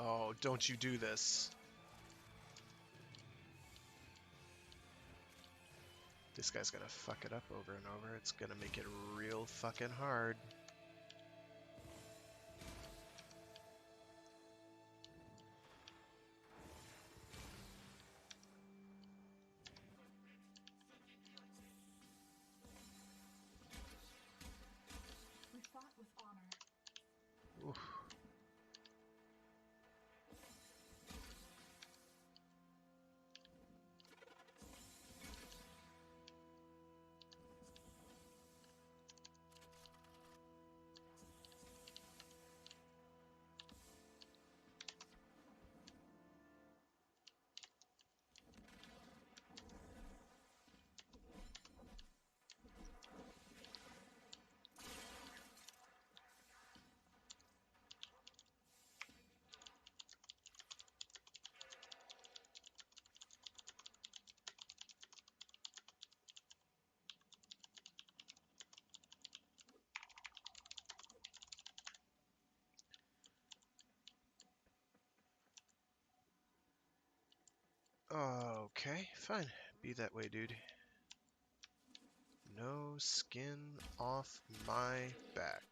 Oh, don't you do this. This guy's gonna fuck it up over and over. It's gonna make it real fucking hard. We fought with honor. Oof. Okay, fine. Be that way, dude. No skin off my back.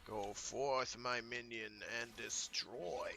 Go forth, my minion, and destroy.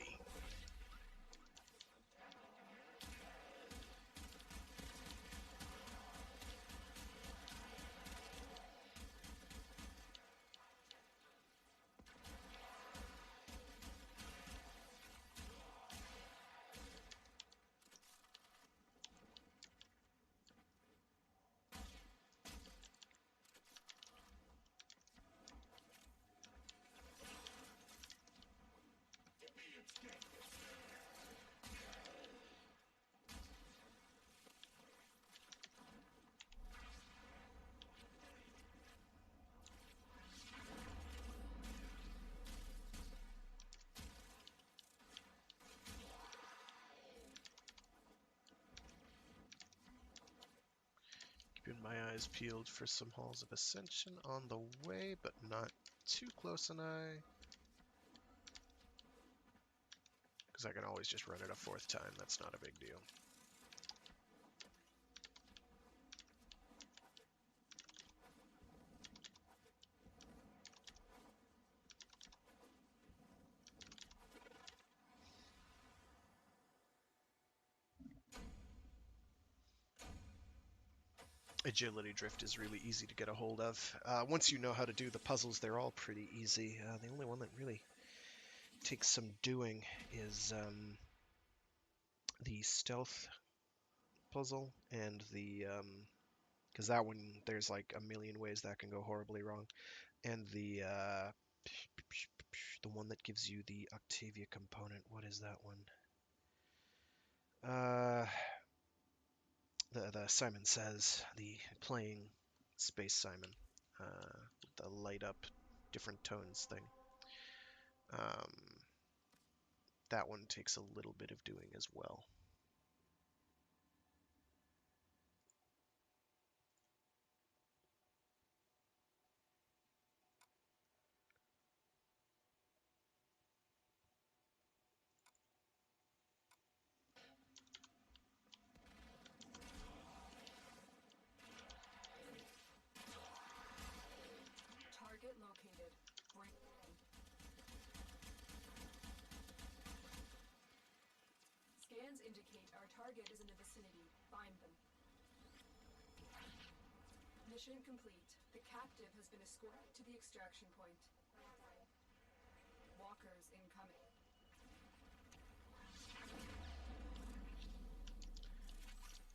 Keeping my eyes peeled for some halls of ascension on the way, but not too close an eye. Because I can always just run it a fourth time, that's not a big deal. Agility drift is really easy to get a hold of. Once you know how to do the puzzles, they're all pretty easy. The only one that really takes some doing is the stealth puzzle and the because that one there's like a million ways that can go horribly wrong, and the one that gives you the Octavia component. What is that one? The Simon Says, the playing Space Simon, the light up different tones thing. Um, that one takes a little bit of doing as well. Target located. Bring it in. Scans indicate our target is in the vicinity. Find them. Mission complete. The captive has been escorted to the extraction point. Walkers incoming.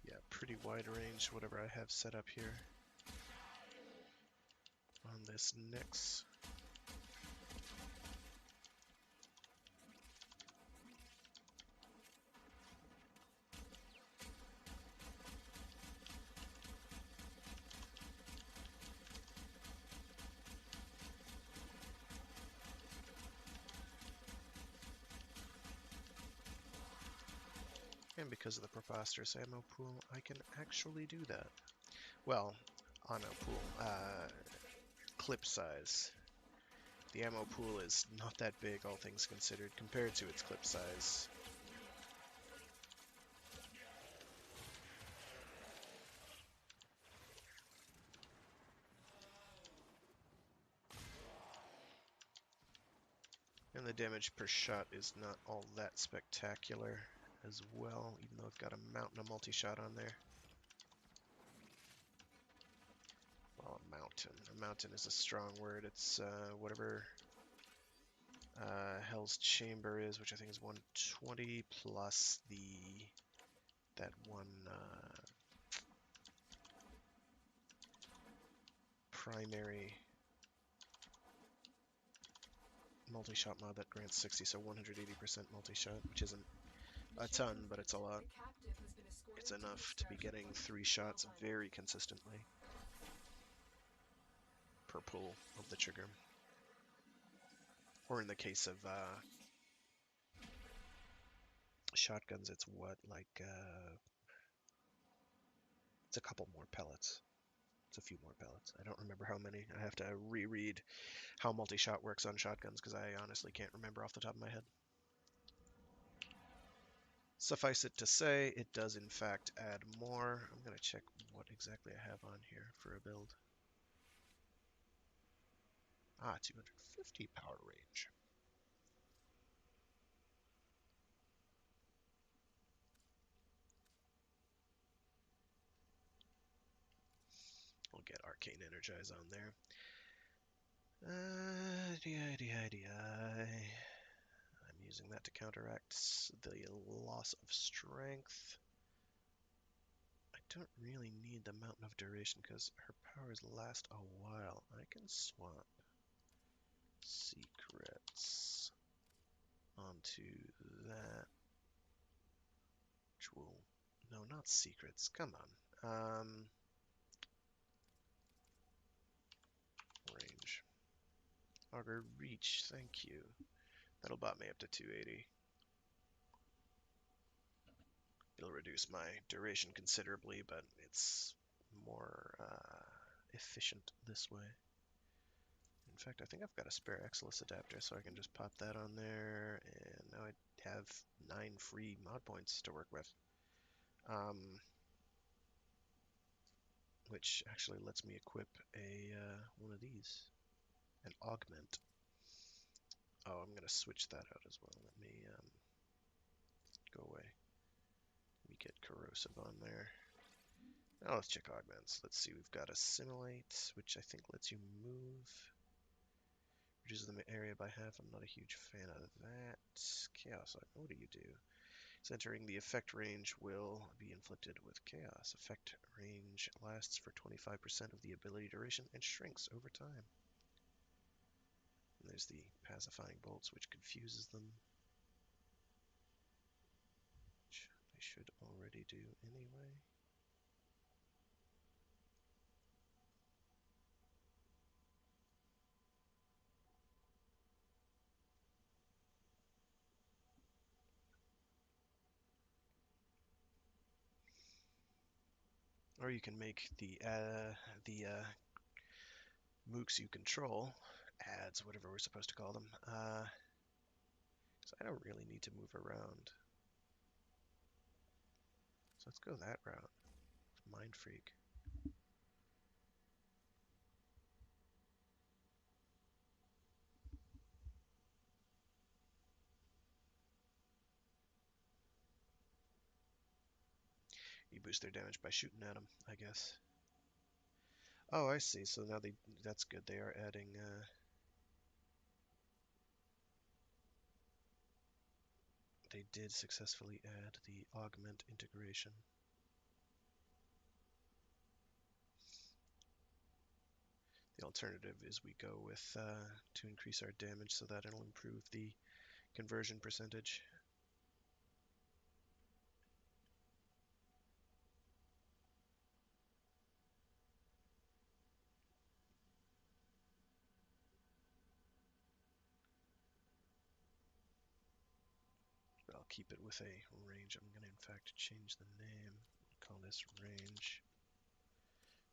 Yeah, pretty wide range, whatever I have set up here on this Nyx. And because of the preposterous ammo pool, I can actually do that. Well, ammo pool, clip size. The ammo pool is not that big, all things considered, compared to its clip size. And the damage per shot is not all that spectacular as well, even though I've got a mountain of multi-shot on there. Well, a mountain is a strong word. It's whatever Hell's Chamber is, which I think is 120 plus that one primary multi-shot mod that grants 60, so 180% multi-shot, which isn't a ton, but it's a lot. It's enough to be getting 3 shots very consistently per pull of the trigger. Or in the case of shotguns, it's what, like, it's a couple more pellets. It's a few more pellets. I don't remember how many. I have to reread how multi-shot works on shotguns because I honestly can't remember off the top of my head. Suffice it to say, it does in fact add more. I'm going to check what exactly I have on here for a build. 250 power range. We'll get Arcane Energize on there. I'm using that to counteract the loss of strength. I don't really need the Mountain of Duration because her powers last a while. I can swap secrets onto that. Which will... No, not secrets. Come on. Range. Augur Reach. Thank you. That'll bot me up to 280. It'll reduce my duration considerably, but it's more efficient this way. In fact, I think I've got a spare Exilus adapter, so I can just pop that on there, and now I have 9 free mod points to work with. Which actually lets me equip one of these, an augment. Oh, I'm gonna switch that out as well. Let me go away. Let me get corrosive on there. Now let's check augments. Let's see, we've got assimilate, which I think lets you move. Reduces the area by half. I'm not a huge fan of that. Chaos, what do you do? Centering the effect range will be inflicted with chaos. Effect range lasts for 25% of the ability duration and shrinks over time. And there's the pacifying bolts, which confuses them. Which they should already do anyway. Or you can make the mooks you control, ads, whatever we're supposed to call them, so I don't really need to move around. So let's go that route. Mind Freak. You boost their damage by shooting at them, I guess. Oh, I see. So now that's good. They are adding they did successfully add the augment integration. The alternative is we go with to increase our damage so that it'll improve the conversion percentage. But I'll keep it with a range. I'm going to in fact change the name. Call this range.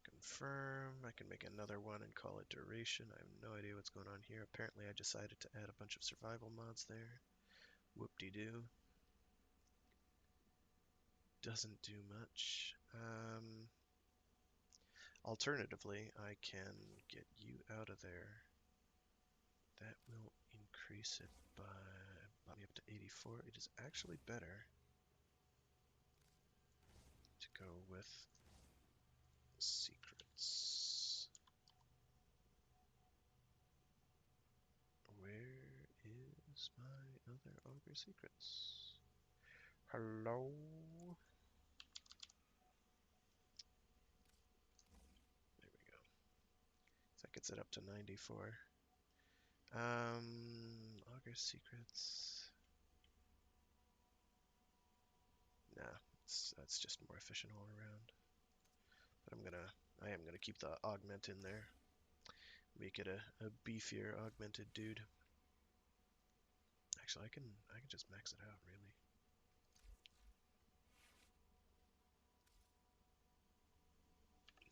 Confirm. I can make another one and call it duration. I have no idea what's going on here. Apparently I decided to add a bunch of survival mods there. Whoop-de-doo. Doesn't do much. Alternatively, I can get you out of there. That will increase it by me up to 84. It is actually better to go with secrets. Where is my other ogre secrets? Hello? There we go. So that gets it up to 94. Augur secrets. Nah, that's just more efficient all around. But I am gonna keep the augment in there. Make it a beefier augmented dude. Actually, I can just max it out, really.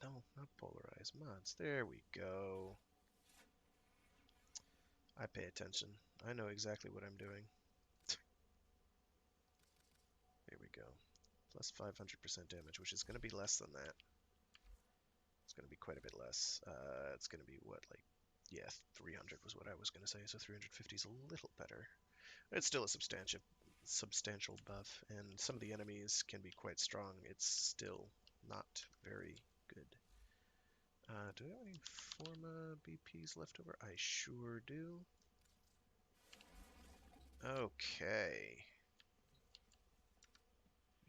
No, not polarize mods. There we go. I pay attention. I know exactly what I'm doing. Here we go. Plus 500% damage, which is going to be less than that. It's going to be quite a bit less. It's going to be what, like, yeah, 300 was what I was going to say, so 350 is a little better. It's still a substantial buff, and some of the enemies can be quite strong. It's still not very good. Do I have any Forma BPs left over? I sure do. Okay.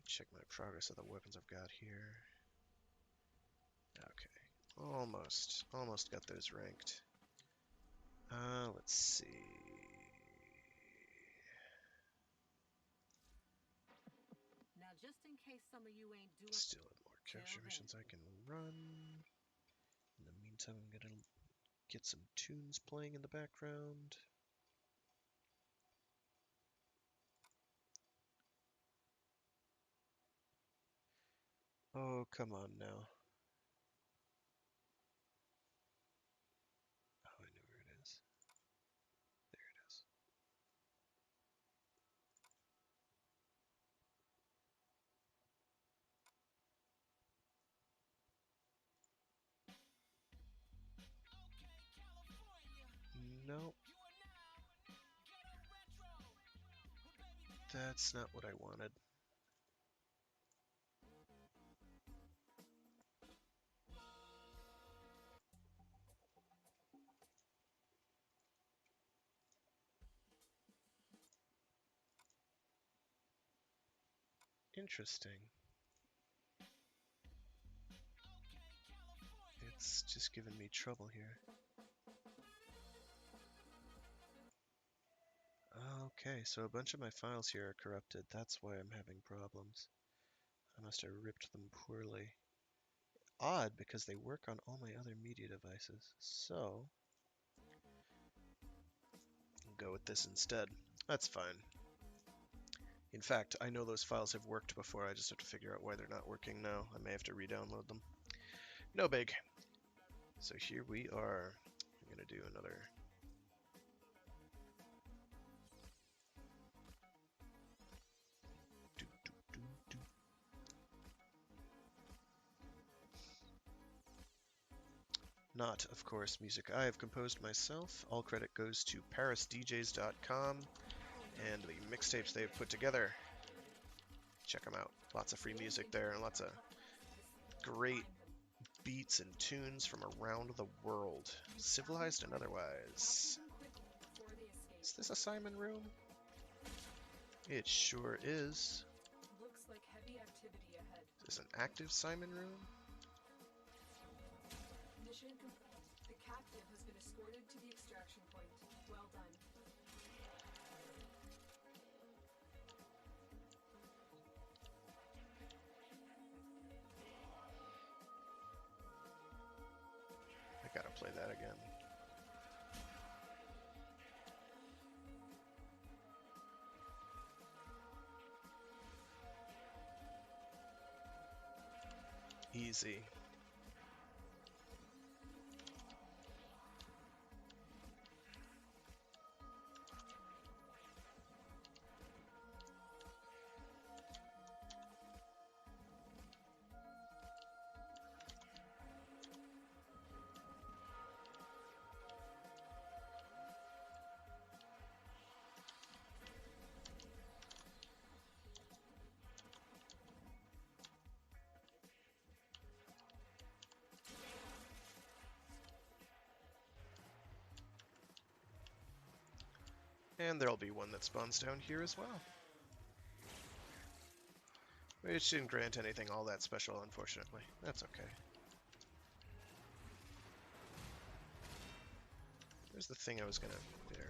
Check my progress of the weapons I've got here. Okay. Almost got those ranked. Let's see. Now, just in case some of you ain't doing. Still have more capture missions I can run. In the meantime, I'm gonna get some tunes playing in the background. Oh, come on now. Oh, I know where it is. There it is. Nope. That's not what I wanted. Interesting. It's just giving me trouble here. Okay, so a bunch of my files here are corrupted. That's why I'm having problems. I must have ripped them poorly. Odd, because they work on all my other media devices. So, I'll go with this instead. That's fine. In fact, I know those files have worked before. I just have to figure out why they're not working now. I may have to re-download them. No big. So here we are. I'm going to do another. Do, do, do, do. Not, of course, music I have composed myself. All credit goes to parisdjs.com and the mixtapes they've put together. Check them out. Lots of free music there and lots of great beats and tunes from around the world, civilized and otherwise. Is this a Simon room? It sure is. Looks like heavy activity ahead. Is this an active Simon room? Mission complete. The captive has been escorted to the extraction point. Well done. I gotta play that again. Easy. And there'll be one that spawns down here as well. Which didn't grant anything all that special, unfortunately. That's okay. Where's the thing I was gonna... There.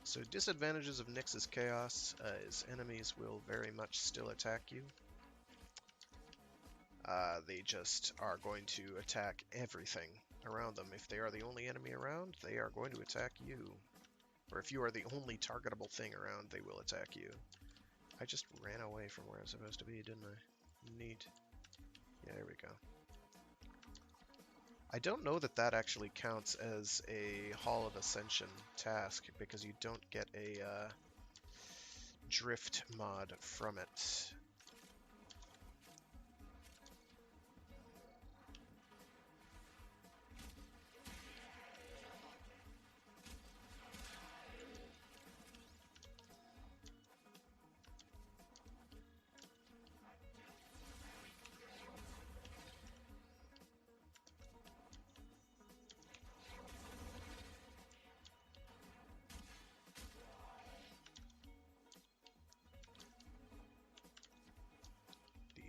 So disadvantages of Nyx's Chaos is enemies will very much still attack you. They just are going to attack everything around them. If they are the only enemy around, they are going to attack you. Or if you are the only targetable thing around, they will attack you. I just ran away from where I was supposed to be, didn't I? Neat. Yeah, there we go. I don't know that that actually counts as a Hall of Ascension task, because you don't get a drift mod from it.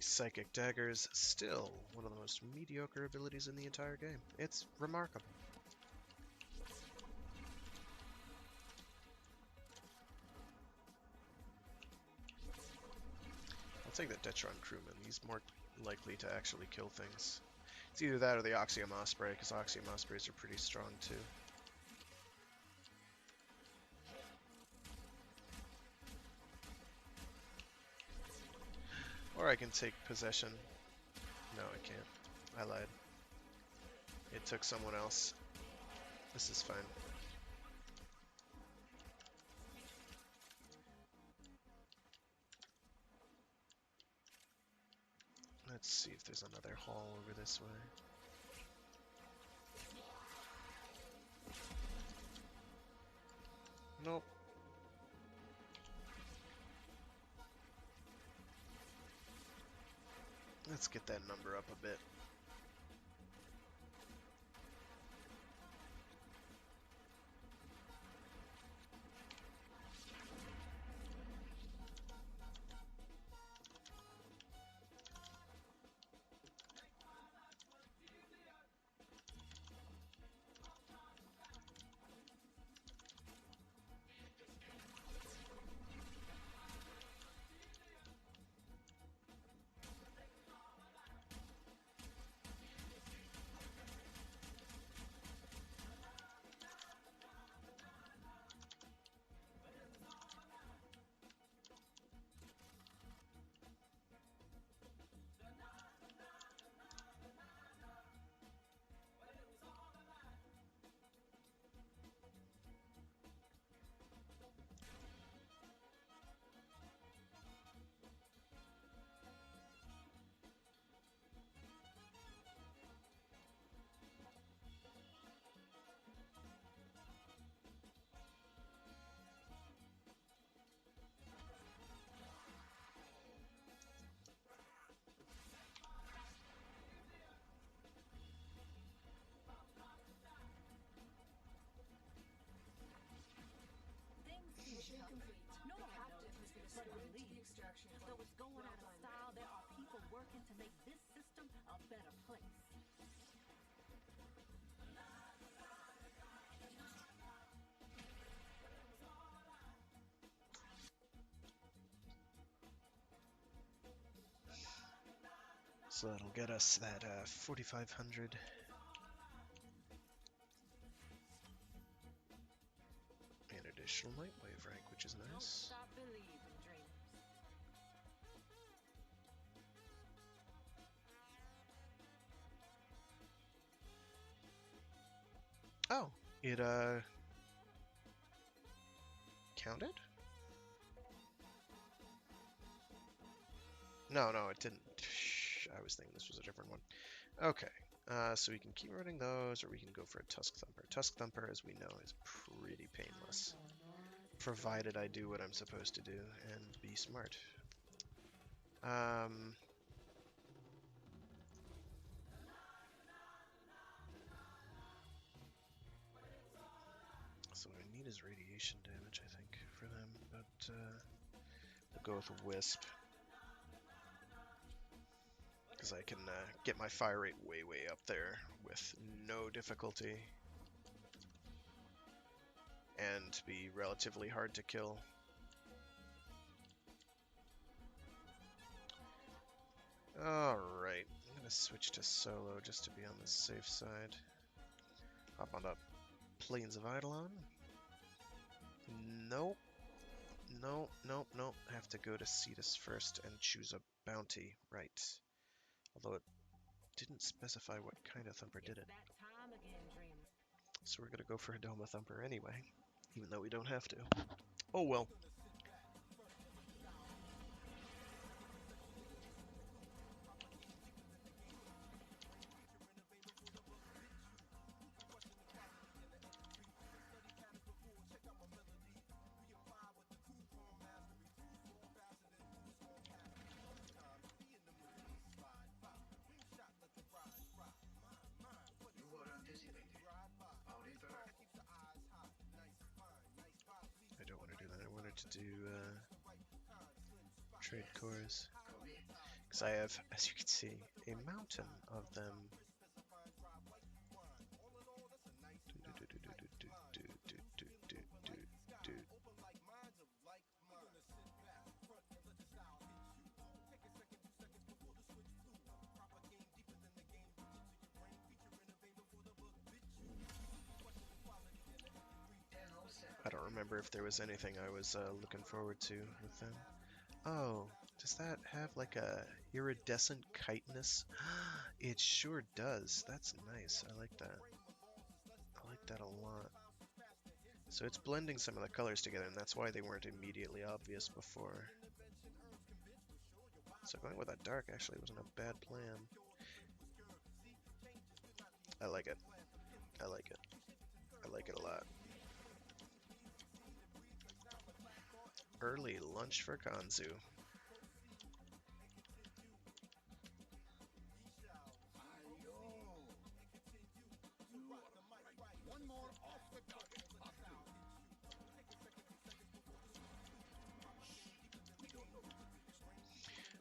Psychic Dagger's still one of the most mediocre abilities in the entire game. It's remarkable. I'll take the Detron Crewman. He's more likely to actually kill things. It's either that or the Oxium Osprey, because Oxium Ospreys are pretty strong too. Or I can take possession. No, I can't. I lied. It took someone else. This is fine. Let's see if there's another hall over this way. Nope. Let's get that number up a bit. Mission complete. No, The I captive don't. has been But escorted to believe the me, extraction though point. it's going Well out of done. style, there are people working to make this system a better place. So that'll get us that 4,500. An additional Nightwave rank, which is Don't nice. stop believing, dreamers. Oh, it counted? No, it didn't. I was thinking this was a different one. Okay, so we can keep running those, or we can go for a Tusk Thumper. Tusk Thumper, as we know, is pretty painless, provided I do what I'm supposed to do and be smart. So what I need is radiation damage, I think, for them, but we'll go with a Wisp. Because I can get my fire rate way up there with no difficulty. And be relatively hard to kill. Alright, I'm going to switch to solo just to be on the safe side. Hop on up Plains of Eidolon. Nope. Nope. Have to go to Cetus first and choose a bounty. Right. Although it didn't specify what kind of thumper did it. That time again, dreamers. So we're going to go for a Doma Thumper anyway, even though we don't have to. Oh well. I don't want to do that. I wanted to do trade cores. Because I have, as you can see, a mountain of them. I don't remember if there was anything I was looking forward to with them. Oh, does that have like a iridescent chitinous? It sure does. That's nice. I like that. I like that a lot. So it's blending some of the colors together, and that's why they weren't immediately obvious before. So going with that dark actually wasn't a bad plan. I like it. I like it. I like it a lot. Early lunch for Kanzu.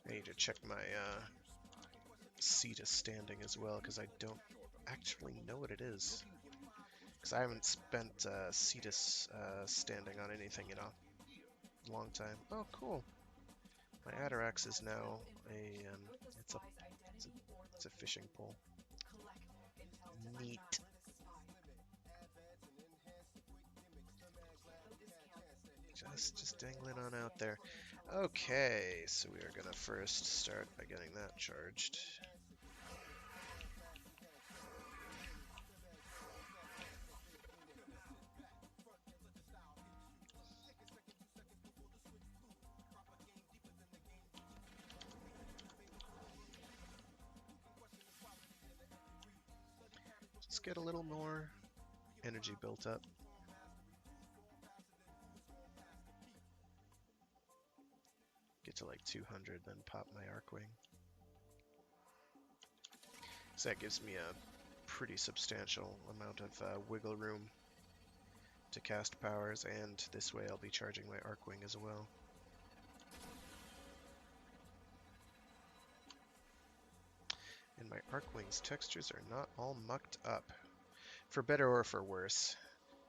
I need to check my Cetus standing as well, because I don't actually know what it is. Because I haven't spent Cetus standing on anything in a long time. Oh, cool. My Atarax is now it's a, it's a fishing pole. Neat. Just dangling on out there. Okay, so we are gonna first start by getting that charged. Let's get a little more energy built up. Get to like 200, then pop my Arcwing. So that gives me a pretty substantial amount of wiggle room to cast powers, and this way I'll be charging my Arcwing as well. And my Arcwing's textures are not all mucked up. For better or for worse.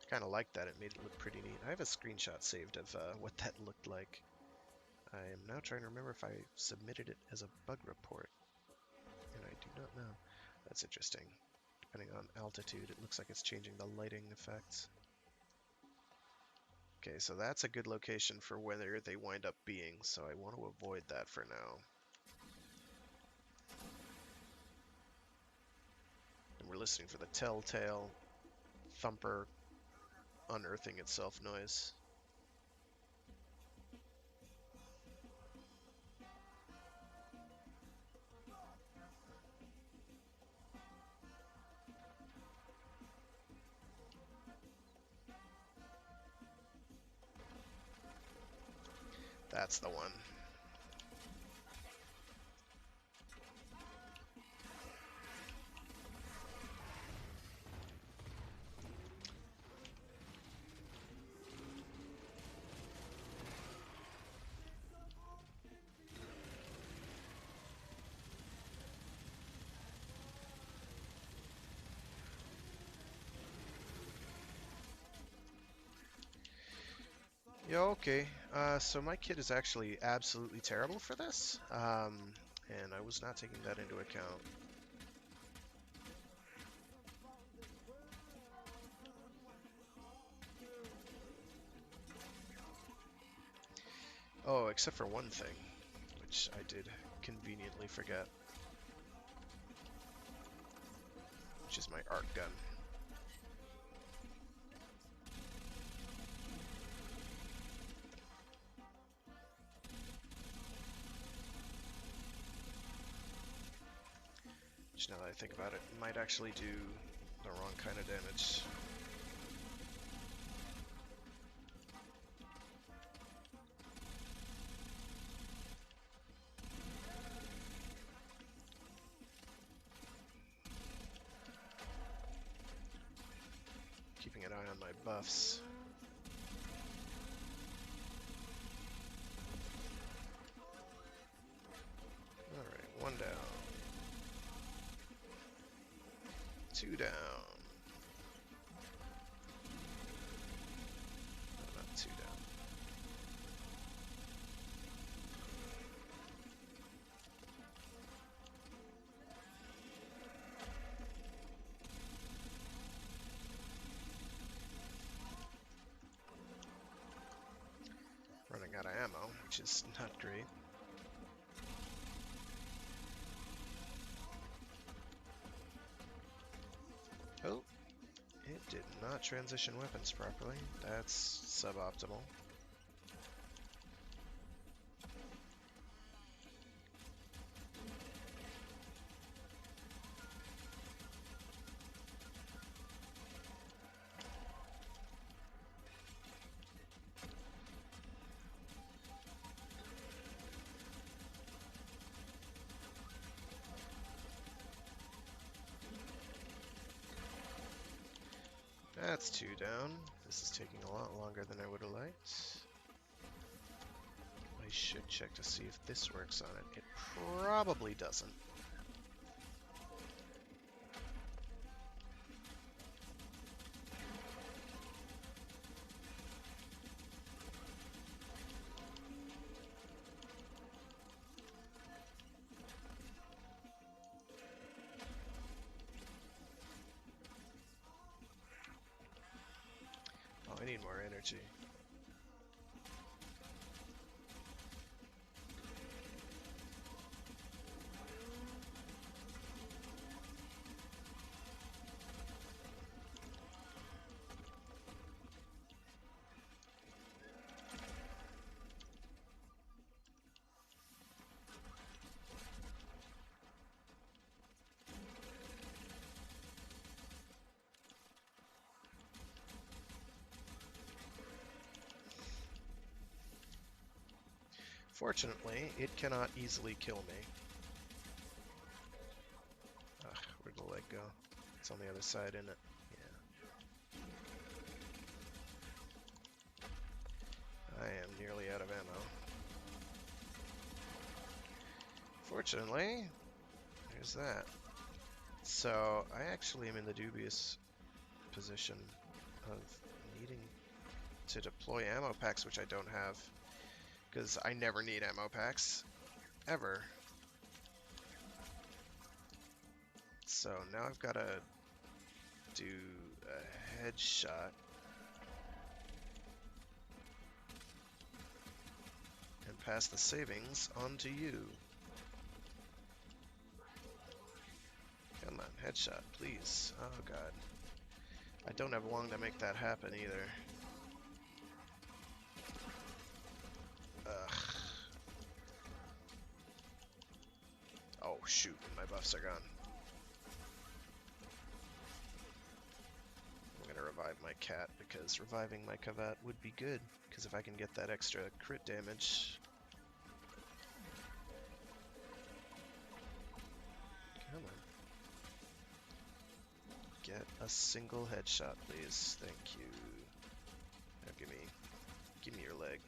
I kind of like that, it made it look pretty neat. I have a screenshot saved of what that looked like. I am now trying to remember if I submitted it as a bug report, and I do not know. That's interesting. Depending on altitude, it looks like it's changing the lighting effects. Okay, so that's a good location for where they wind up being, so I want to avoid that for now. And we're listening for the telltale thumper unearthing itself noise. That's the one. Yeah, okay. So my kit is actually absolutely terrible for this, and I was not taking that into account. Oh, except for one thing, which I did conveniently forget, which is my arc gun. Which, now that I think about it, might actually do the wrong kind of damage. Keeping an eye on my buffs. Alright, one down. Two down. No, not two down. Running out of ammo, which is not great. Oh, it did not transition weapons properly. That's suboptimal. That's 2 down. This is taking a lot longer than I would have liked. I should check to see if this works on it. It probably doesn't. Oh, I need more energy. Fortunately, it cannot easily kill me. Ugh, where'd the leg go? It's on the other side, isn't it? Yeah. I am nearly out of ammo. Fortunately, there's that. So, I actually am in the dubious position of needing to deploy ammo packs, which I don't have. Because I never need ammo packs. Ever. So now I've got to do a headshot. And pass the savings on to you. Come on, headshot, please. Oh god. I don't have long to make that happen either. Ugh. Oh shoot, my buffs are gone. I'm gonna revive my cat because reviving my Kavat would be good. Because if I can get that extra crit damage. Come on. Get a single headshot, please. Thank you. Now give me your leg.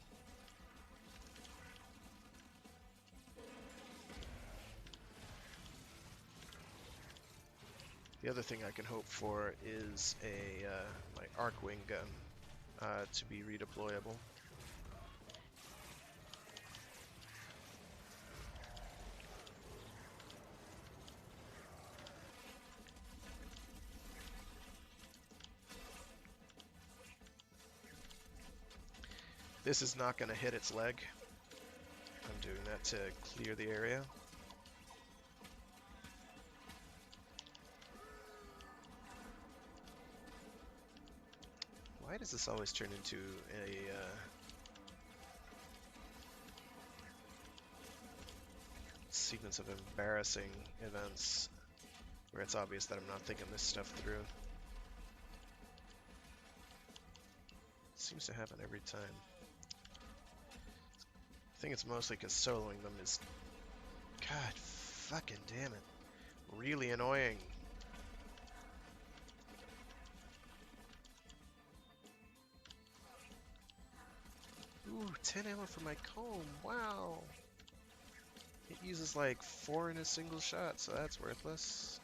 The other thing I can hope for is a my Arcwing gun to be redeployable. This is not going to hit its leg. I'm doing that to clear the area. Why does this always turn into a sequence of embarrassing events where it's obvious that I'm not thinking this stuff through? Seems to happen every time. I think it's mostly because soloing them is, god fucking damn it, really annoying. Ooh, 10 ammo for my comb, wow. It uses like 4 in a single shot, so that's worthless.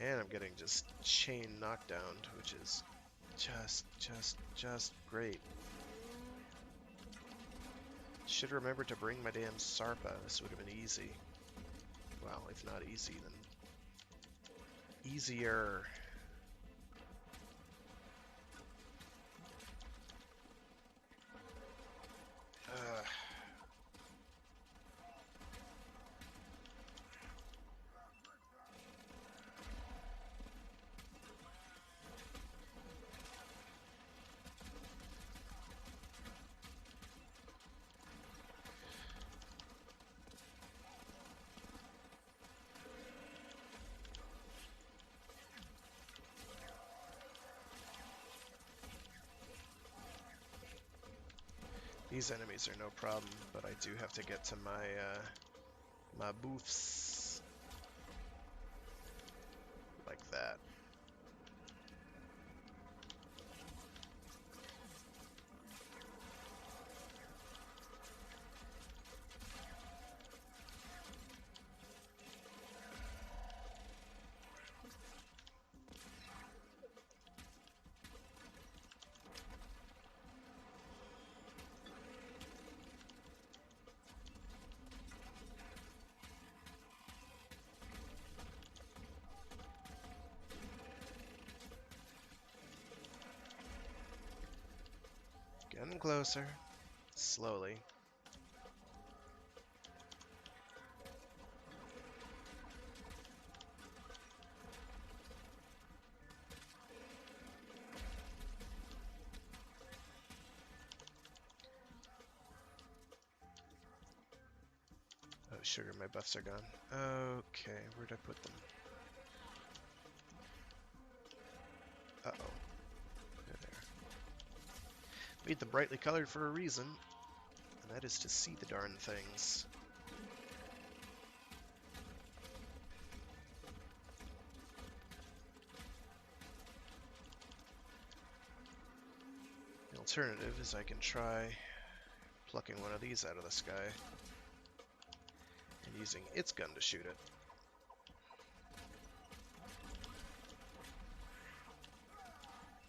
And I'm getting just chain knockdown, which is just great. Should remember to bring my damn Sarpa. This would have been easy. Well, if not easy, then easier. These enemies are no problem, but I do have to get to my my booths. Getting closer. Slowly. Oh, sugar, my buffs are gone. Okay, where'd I put them? Uh-oh. There. Made them brightly colored for a reason, and that is to see the darn things. The alternative is I can try plucking one of these out of the sky and using its gun to shoot it.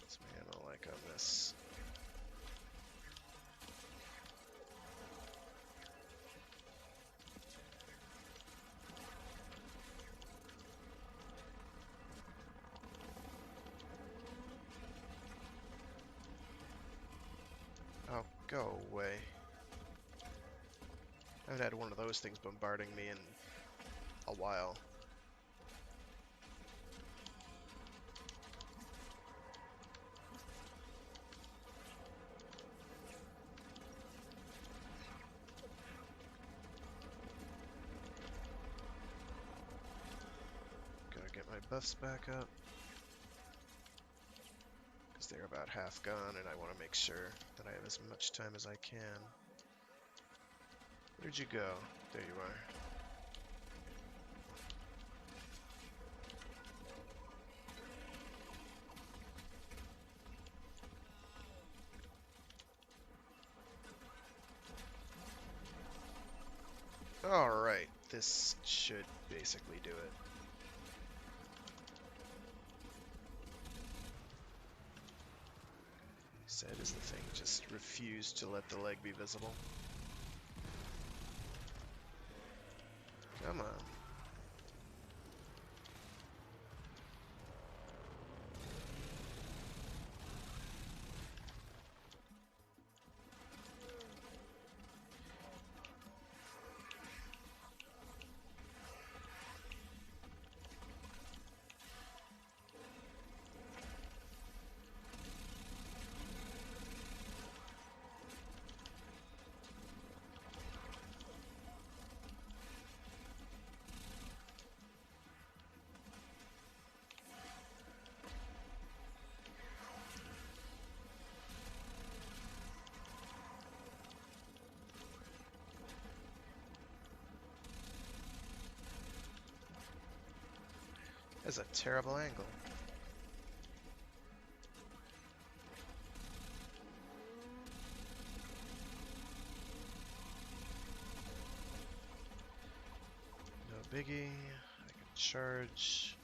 What's my ammo like on this? Oh, go away. I haven't had one of those things bombarding me in a while. Gotta get my buffs back up. Because they're about half gone and I want to make sure that I have as much time as I can. Where'd you go? There you are. Alright, this should basically do it. Said as the thing just refused to let the leg be visible. Come on. That's a terrible angle. No biggie. I can charge.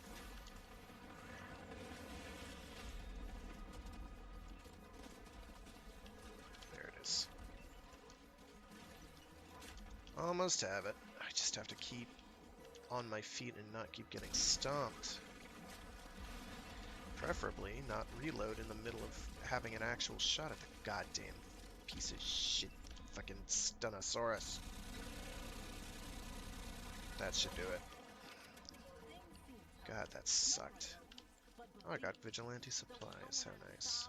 There it is. Almost have it. I just have to keep on my feet and not keep getting stomped. Preferably not reload in the middle of having an actual shot at the goddamn piece of shit fucking Stunosaurus. That should do it. God, that sucked. Oh, I got vigilante supplies. How nice.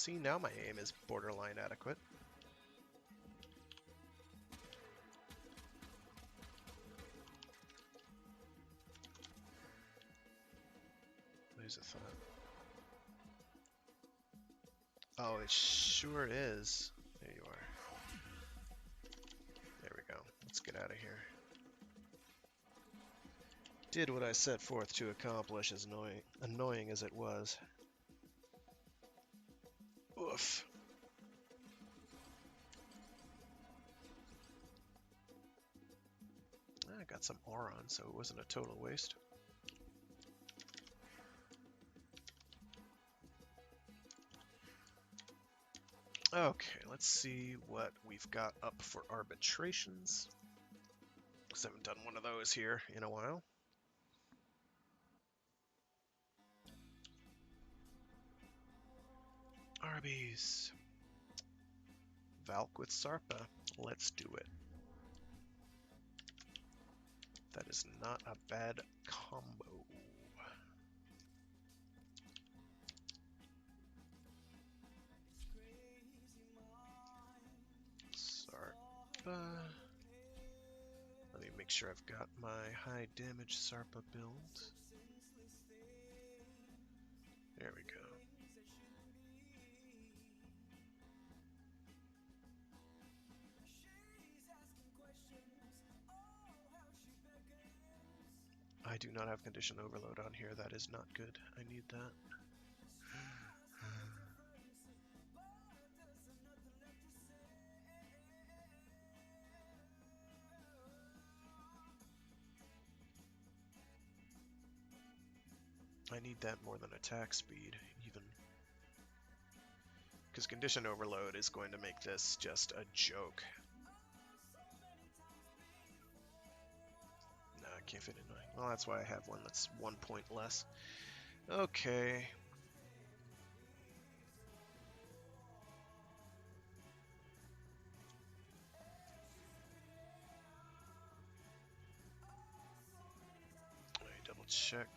See, now my aim is borderline adequate. Lose a thought. Oh, it sure is. There you are. There we go. Let's get out of here. Did what I set forth to accomplish, as annoying as it was. Oof. I got some ore on, so it wasn't a total waste. Okay, let's see what we've got up for arbitrations. Because I haven't done one of those here in a while. Arby's. Valk with Sarpa. Let's do it. That is not a bad combo. Sarpa. Let me make sure I've got my high damage Sarpa build. There we go. I do not have condition overload on here. That is not good. I need that. I need that more than attack speed, even. Because condition overload is going to make this just a joke. Nah, I can't fit in mine. Well, that's why I have one that's 1 point less. Okay. Let me double check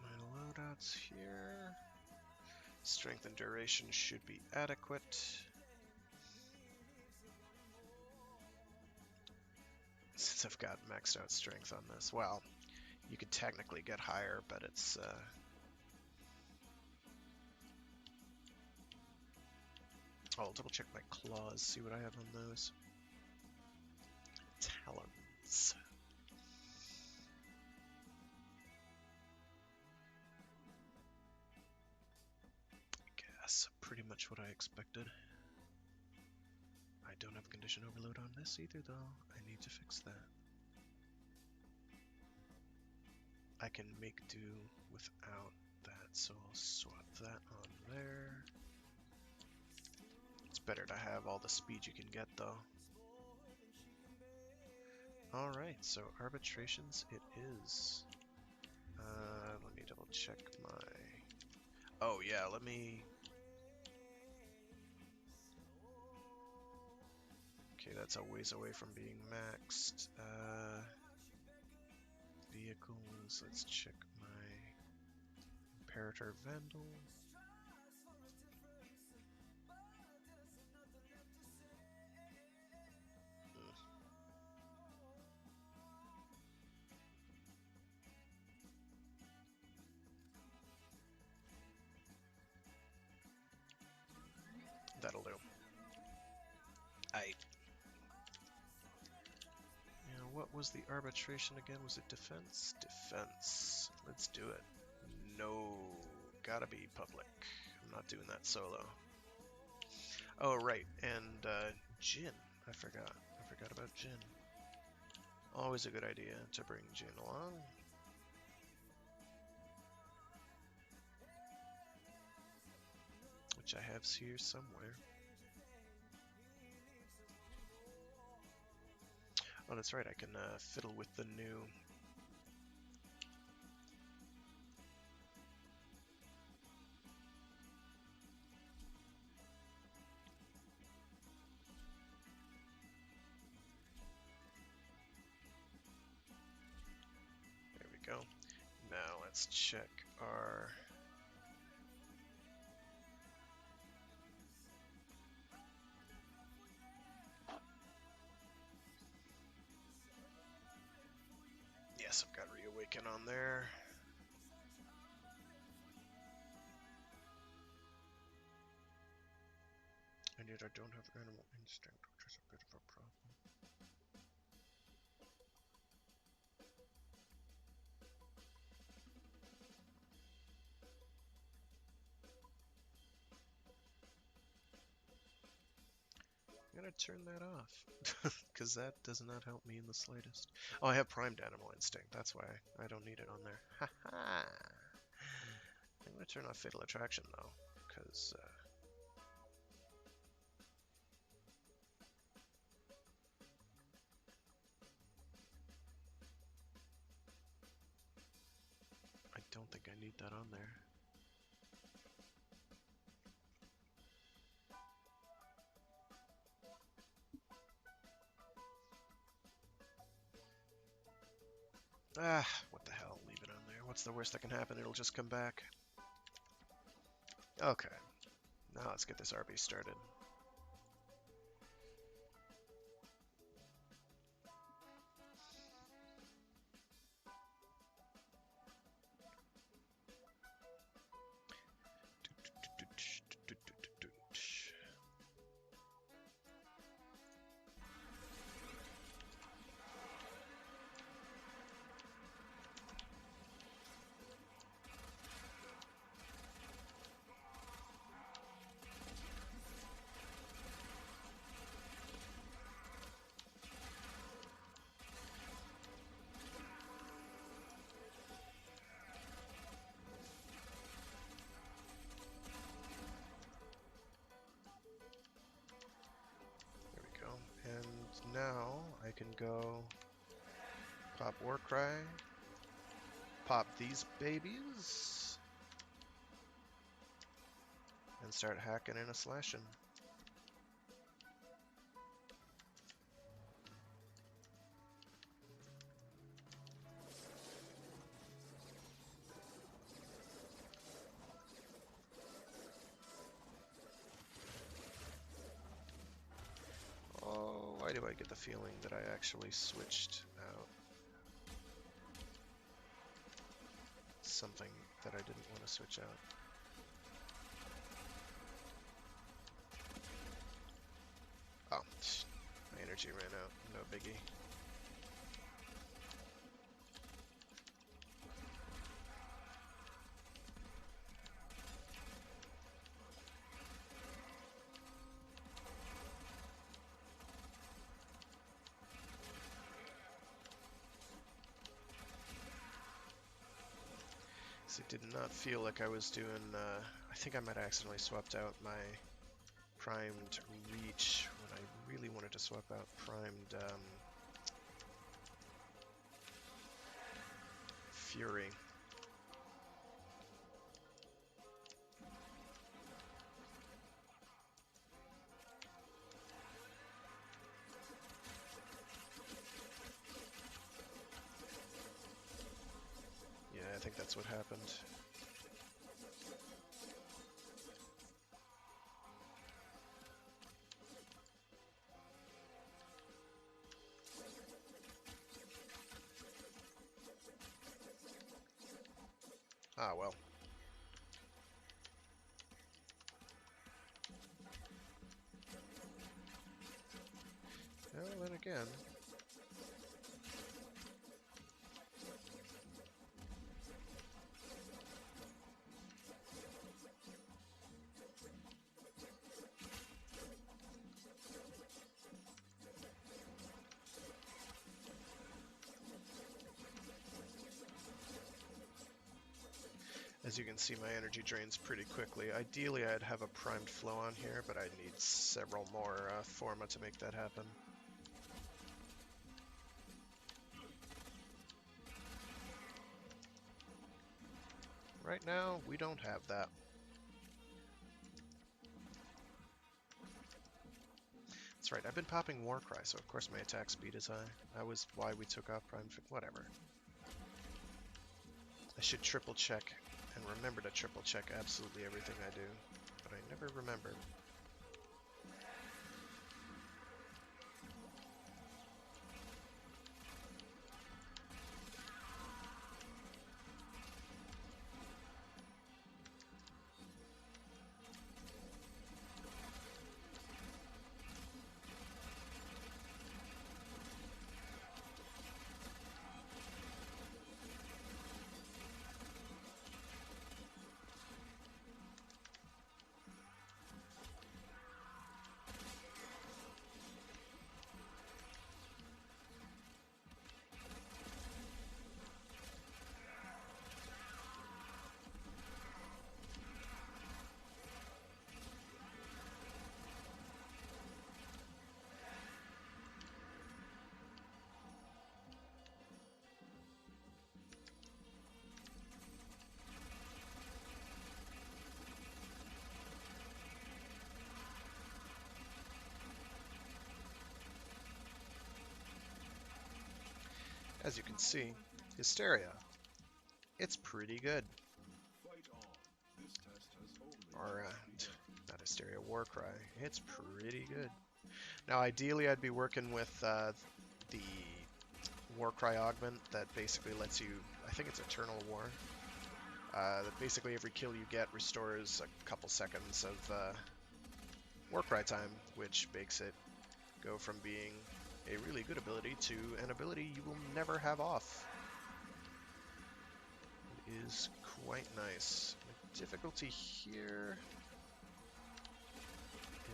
my loadouts here. Strength and duration should be adequate. Since I've got maxed out strength on this. Well, you could technically get higher, but it's I'll double check my claws, see what I have on those. Talons. Gas, pretty much what I expected. I don't have condition overload on this either, though. I need to fix that. I can make do without that, so I'll swap that on there. It's better to have all the speed you can get, though. Alright, so arbitrations it is. Let me double check my... Oh yeah, let me... Okay, that's a ways away from being maxed. Vehicles, let's check my Imperator Vandal. That'll do. What was the arbitration again? Was it defense? Defense. Let's do it. No, gotta be public. I'm not doing that solo. Oh, right, and Jin. I forgot about Jin. Always a good idea to bring Jin along. Which I have here somewhere. Oh, that's right, I can fiddle with the new... There we go. Now let's check our... Yes, I've got Reawaken on there. And yet I don't have Animal Instinct, which is a bit of a problem. I'm gonna turn that off, because that does not help me in the slightest. Oh, I have primed Animal Instinct, that's why I don't need it on there. Haha! I'm gonna turn off Fatal Attraction, though, because, I don't think I need that on there. Ah, what the hell, leave it on there. What's the worst that can happen? It'll just come back. Okay, now let's get this RB started. And now I can go pop Warcry, pop these babies, and start hacking and a slashing. Oh, why do I get the feeling that I actually switched out something that I didn't want to switch out? Oh, my energy ran out. No biggie. It did not feel like I was doing, I think I might have accidentally swapped out my primed reach when I really wanted to swap out primed fury. Yeah, I think that's what happened. Ah, well. Well, then again. As you can see, my energy drains pretty quickly. Ideally, I'd have a primed flow on here, but I'd need several more Forma to make that happen. Right now, we don't have that. That's right, I've been popping Warcry, so of course my attack speed is high. That was why we took off primed... whatever. I should triple check and remember to triple check absolutely everything I do, but I never remember. as you can see, Hysteria. It's pretty good. Or, not Hysteria, Warcry. It's pretty good. Now, ideally, I'd be working with the Warcry augment that basically lets you, I think it's Eternal War, that basically every kill you get restores a couple seconds of Warcry time, which makes it go from being a really good ability to an ability you will never have off. It is quite nice. The difficulty here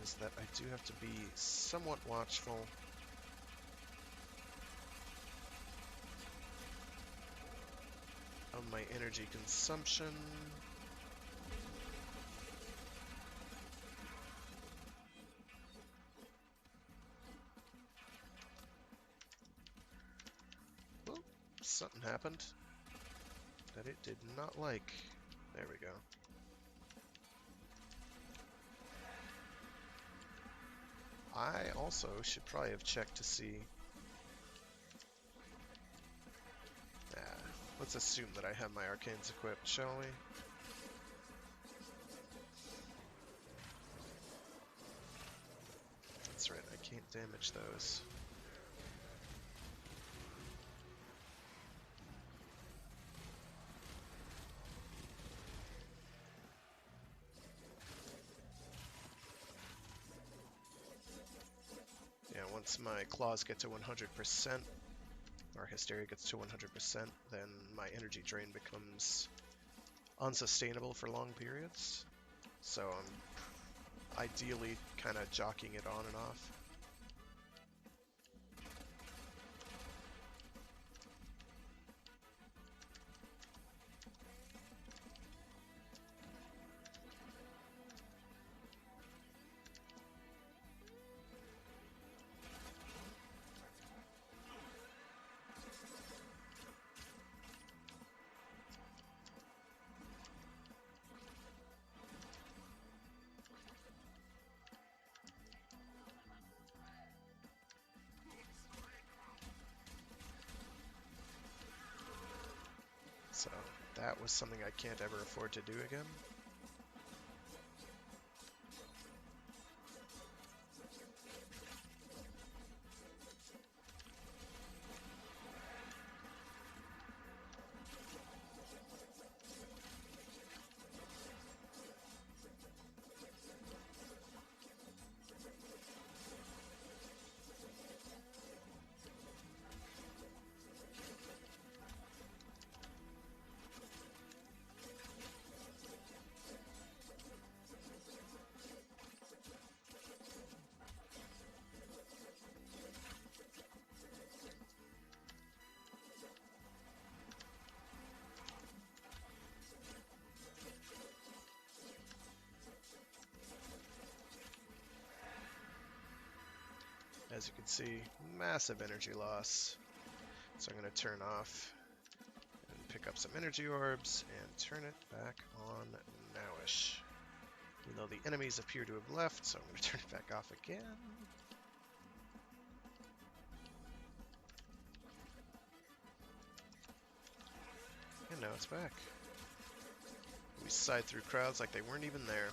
is that I do have to be somewhat watchful. Of my energy consumption. Oh, something happened that it did not like. There we go. I also should probably have checked to see. Let's assume that I have my arcanes equipped, shall we? That's right, I can't damage those. Yeah, once my claws get to 100%, or Hysteria gets to 100%, then my energy drain becomes unsustainable for long periods. So I'm ideally kind of jockeying it on and off. So that was something I can't ever afford to do again. As you can see, massive energy loss. So I'm going to turn off and pick up some energy orbs and turn it back on nowish. Even though the enemies appear to have left, so I'm going to turn it back off again. And now it's back. We side through crowds like they weren't even there.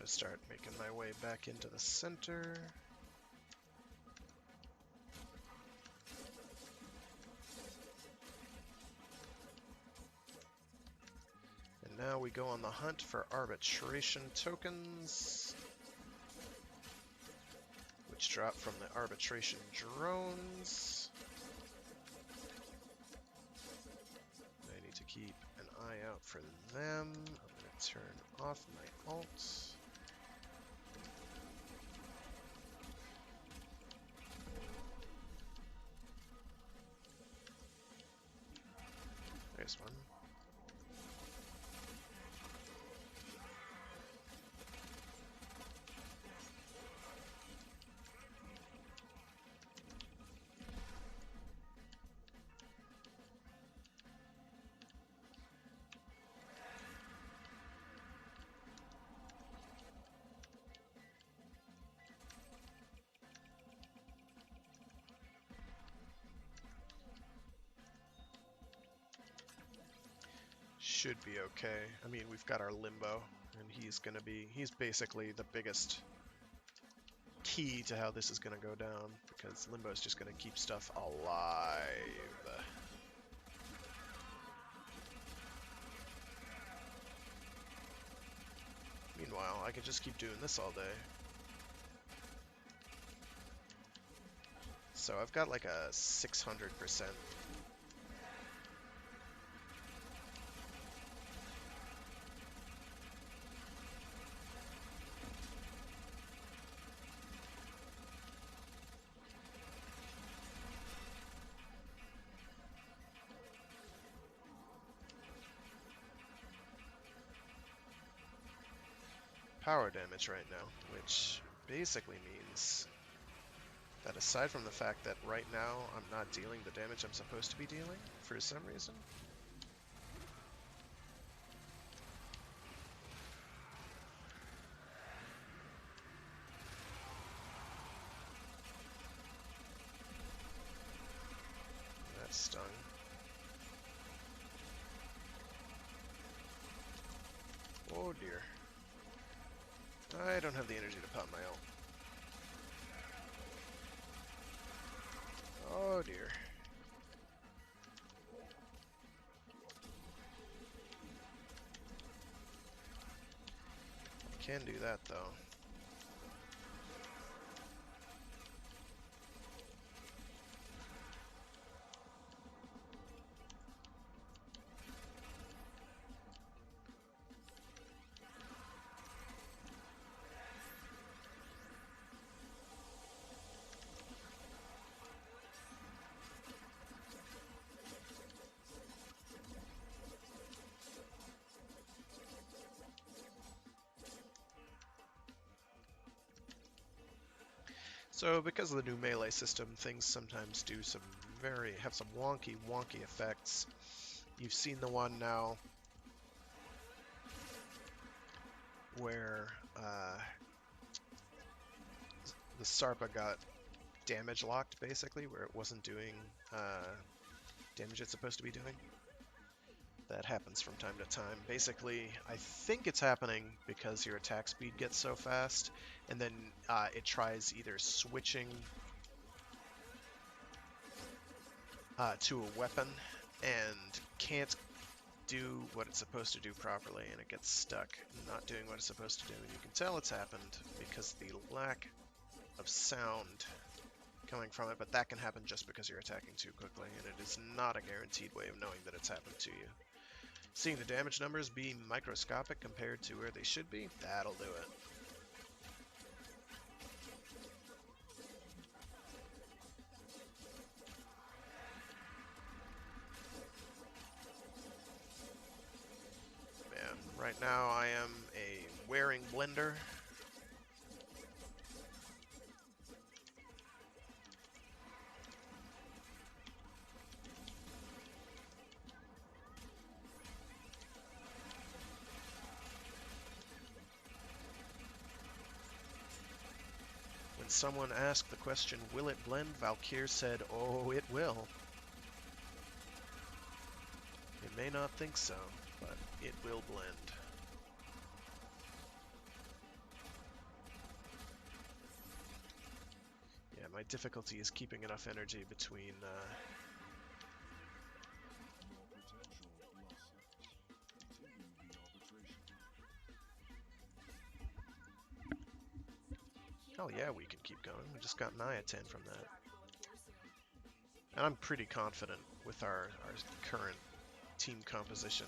Start making my way back into the center. And now we go on the hunt for arbitration tokens, which drop from the arbitration drones. I need to keep an eye out for them. I'm going Turn off my alt. There's one. Should be okay. I mean, we've got our Limbo, and he's basically the biggest key to how this is going to go down, because Limbo is just going to keep stuff alive. Meanwhile, I can just keep doing this all day. So I've got like a 600%. Power damage right now, which basically means that aside from the fact that right now I'm not dealing the damage I'm supposed to be dealing for some reason. That stung. Oh dear. I don't have the energy to pop my ult. Oh dear. Can do that though. So because of the new melee system, things sometimes do have some wonky effects. You've seen the one now where the Sarpa got damage locked, basically, where it wasn't doing damage it's supposed to be doing. That happens from time to time. Basically, I think it's happening because your attack speed gets so fast, and then it tries either switching to a weapon and can't do what it's supposed to do properly, and it gets stuck not doing what it's supposed to do. And you can tell it's happened because the lack of sound coming from it, but that can happen just because you're attacking too quickly, and it is not a guaranteed way of knowing that it's happened to you. Seeing the damage numbers be microscopic compared to where they should be, that'll do it. Man, right now I am a wearing blender. When someone asked the question, will it blend, Valkyr said, oh, it will. It may not think so, but it will blend. Yeah, my difficulty is keeping enough energy between hell yeah, we can keep going. We just got an Nia 10 from that. And I'm pretty confident with our current team composition.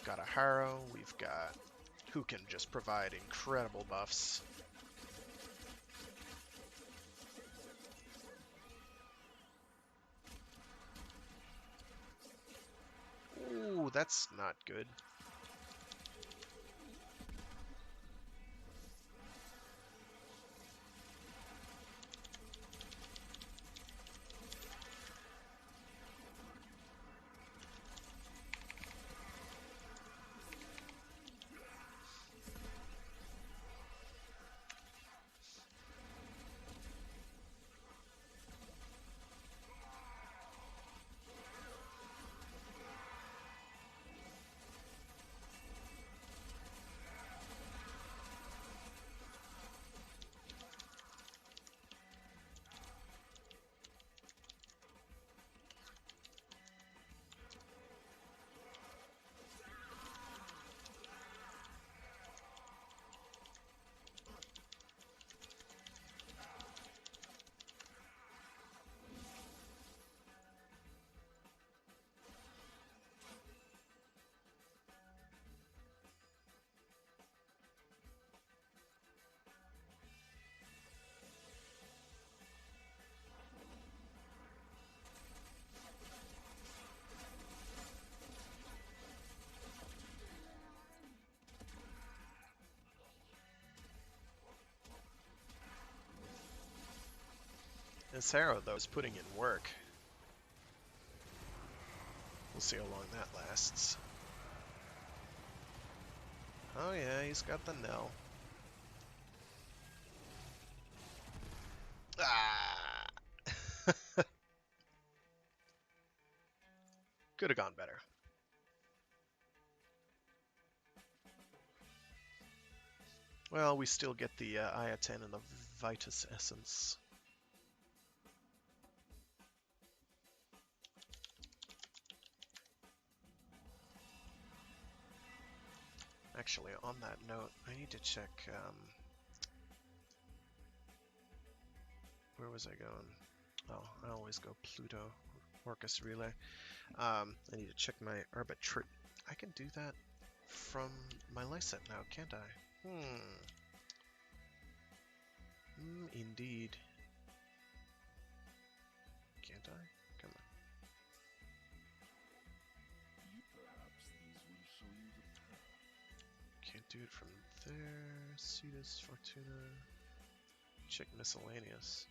We've got a Harrow. We've got who can just provide incredible buffs. Ooh, that's not good. This Harrow, though, is putting in work. We'll see how long that lasts. Oh yeah, he's got the Nell. Ah! Could have gone better. Well, we still get the Aya-10 and the Vitus Essence. Actually, on that note, I need to check, where was I going? Oh, I always go Pluto, Orcus Relay. I need to check my arbitrate. I can do that from my Lyset now, can't I? Indeed. Can't I? Come on. Can't do it from there. Cetus, Fortuna. Check miscellaneous.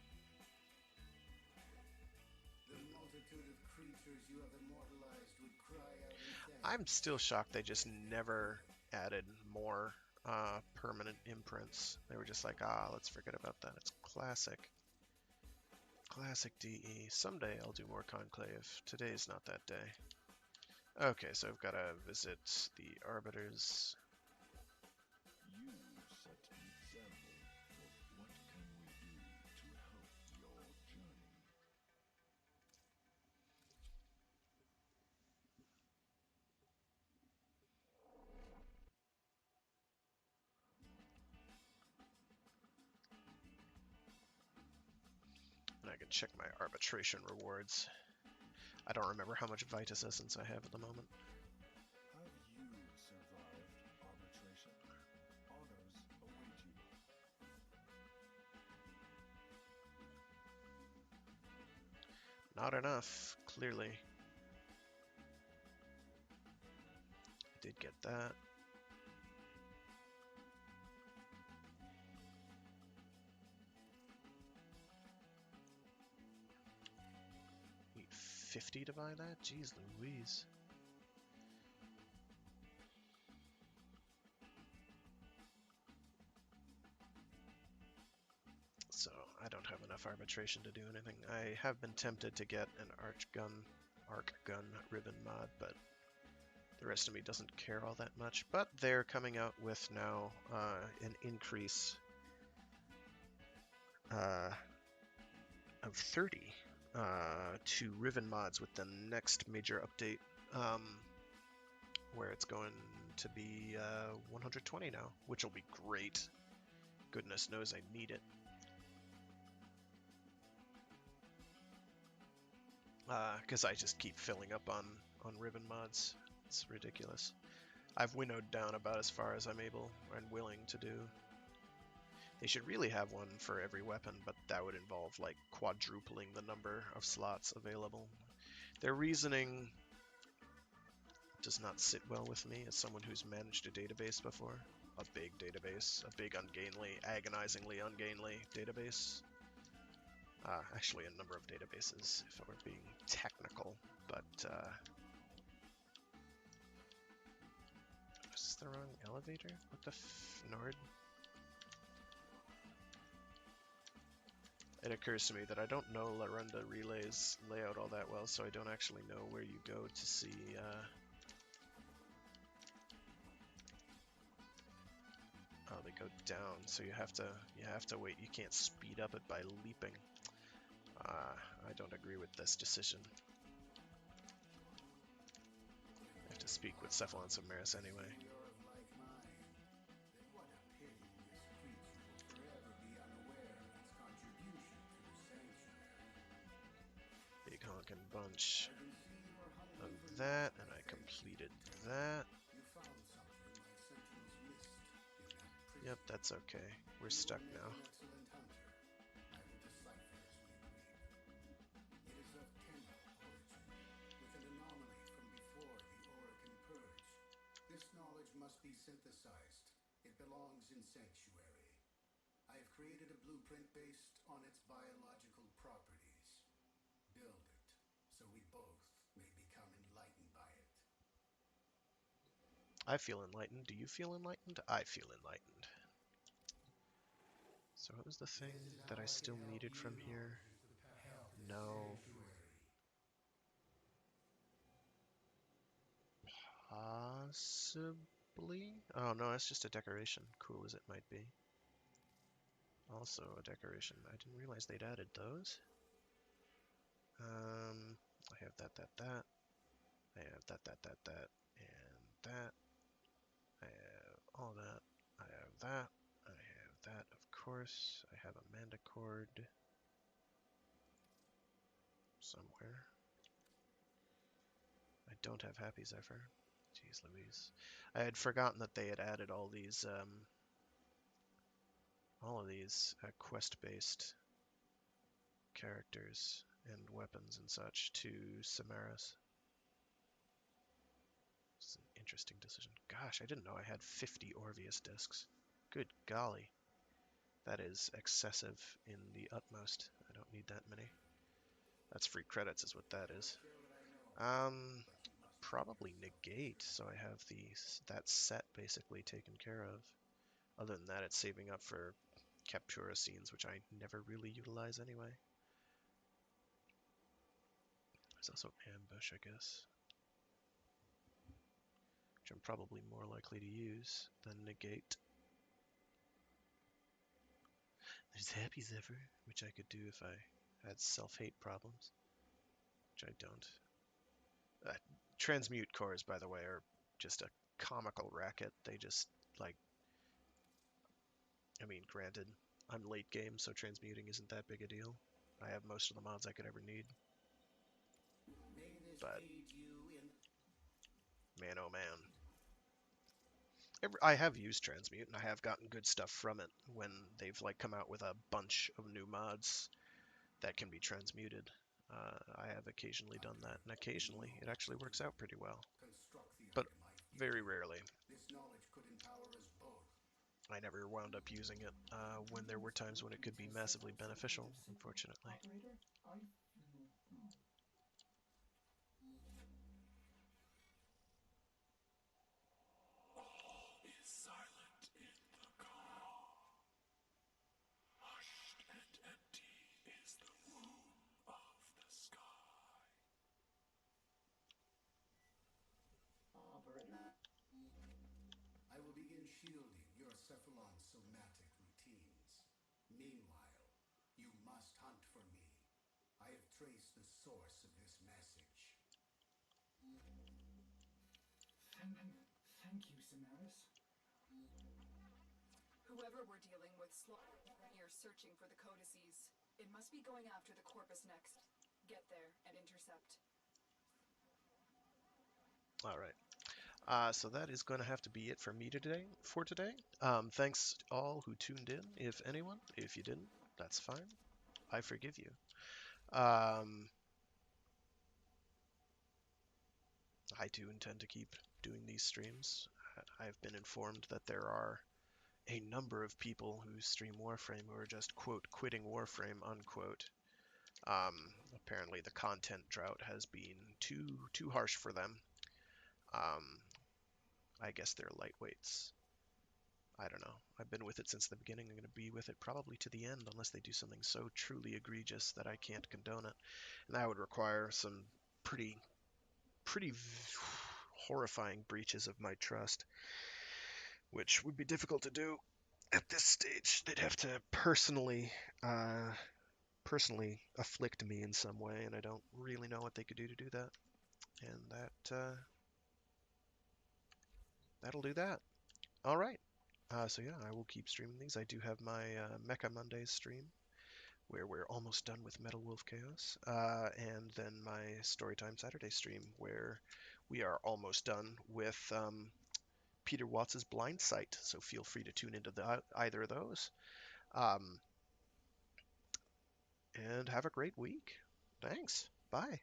The multitude of creatures you have immortalized would cry out in death. I'm still shocked they just never added more permanent imprints. They were just like, let's forget about that. It's classic. Classic DE. Someday I'll do more Conclave. Today's not that day. Okay, so I've got to visit the Arbiters. You set an example for what can we do to help your journey. And I can check my arbitration rewards. I don't remember how much Vitus Essence I have at the moment. Have you survived arbitration? Honors await you. Not enough, clearly. I did get that. Need 50 to buy that? Jeez Louise. So I don't have enough arbitration to do anything. I have been tempted to get an arc gun ribbon mod, but the rest of me doesn't care all that much. But they're coming out with now an increase of 30 to ribbon mods with the next major update, where it's going to be 120 now, which will be great. Goodness knows I need it. Because I just keep filling up on ribbon mods. It's ridiculous. I've winnowed down about as far as I'm able and willing to do. They should really have one for every weapon, but that would involve like quadrupling the number of slots available. Their reasoning does not sit well with me as someone who's managed a database before. A big database, a big ungainly, agonizingly ungainly database. Actually, a number of databases, if I were being technical, but is this the wrong elevator? What the Nord? It occurs to me that I don't know Larunda Relay's layout all that well, so I don't actually know where you go to see oh, they go down, so you have to wait. You can't speed up it by leaping. I don't agree with this decision. I have to speak with Cephalon Submaris anyway. You're of like mind. Then what a pity this creature will forever be unaware of its contribution to the sanctuary. Big honkin' bunch I can see you are of hungry for that, and knowledge. I completed that. You found something my sentinels missed in that prison. Yep, that's okay. We're You stuck will make now. an excellent hunter. I will decipher as we agreed. It is of Kenna origin, with an anomaly from before the Orokin Purge. This knowledge must be synthesized. It belongs in Sanctuary. I have created a blueprint based on its biological properties. Build it, so we both may become enlightened by it. I feel enlightened. Do you feel enlightened? I feel enlightened. So what was the thing This is that how I I still can help needed you from all. here? Help the No. Sanctuary. Possibly? Oh no, that's just a decoration, cool as it might be. Also a decoration. I didn't realize they'd added those. I have that. I have that, and that. I have all that. I have that. I have that, of course. I have a Manticord somewhere. I don't have Happy Zephyr. Jeez Louise. I had forgotten that they had added all of these quest-based characters and weapons and such to Samaras. It's an interesting decision. Gosh, I didn't know I had 50 Orvius discs. Good golly. That is excessive in the utmost. I don't need that many. That's free credits is what that is. Probably negate, so I have that set basically taken care of. Other than that, it's saving up for Captura scenes, which I never really utilize anyway. There's also Ambush, I guess, which I'm probably more likely to use than negate. There's Happy Zephyr, which I could do if I had self-hate problems, which I don't. Transmute cores, by the way, are just a comical racket. They just, like, I mean, granted, I'm late game, so transmuting isn't that big a deal. I have most of the mods I could ever need. May this But, aid you in man oh man. I have used Transmute, and I have gotten good stuff from it when they've, like, come out with a bunch of new mods that can be transmuted. I have occasionally done that, and occasionally it actually works out pretty well. construct the But item I've given very you. rarely. This knowledge could empower us both. I never wound up using it when there were times when it could be massively beneficial, unfortunately. Operator, I feel blue. All is silent in the calm. Hushed and empty is the womb of the sky. Operator? I will begin shielding your Cephalon somatic routines. Meanwhile, you must hunt for me. I have traced the source of this message. Thank you, Samaras. Whoever we're dealing with, you're searching for the codices. It must be going after the corpus next. Get there and intercept. Alright. So that is going to have to be it for me today. For today, thanks to all who tuned in. If anyone, if you didn't, that's fine. I forgive you. Um, I do intend to keep doing these streams. I've been informed that there are a number of people who stream Warframe who are just quote quitting Warframe unquote. Apparently the content drought has been too harsh for them. Um, I guess they're lightweights. I don't know. I've been with it since the beginning. I'm going to be with it probably to the end unless they do something so truly egregious that I can't condone it. And that would require some pretty horrifying breaches of my trust, which would be difficult to do at this stage. They'd have to uh, personally afflict me in some way, and I don't really know what they could do to do that. And that'll do that. All right. So yeah, I will keep streaming these. I do have my Mecha Mondays stream where we're almost done with Metal Wolf Chaos, and then my Storytime Saturday stream where we are almost done with Peter Watts's Blind Sight. So feel free to tune into either of those. Um, and have a great week. Thanks. Bye.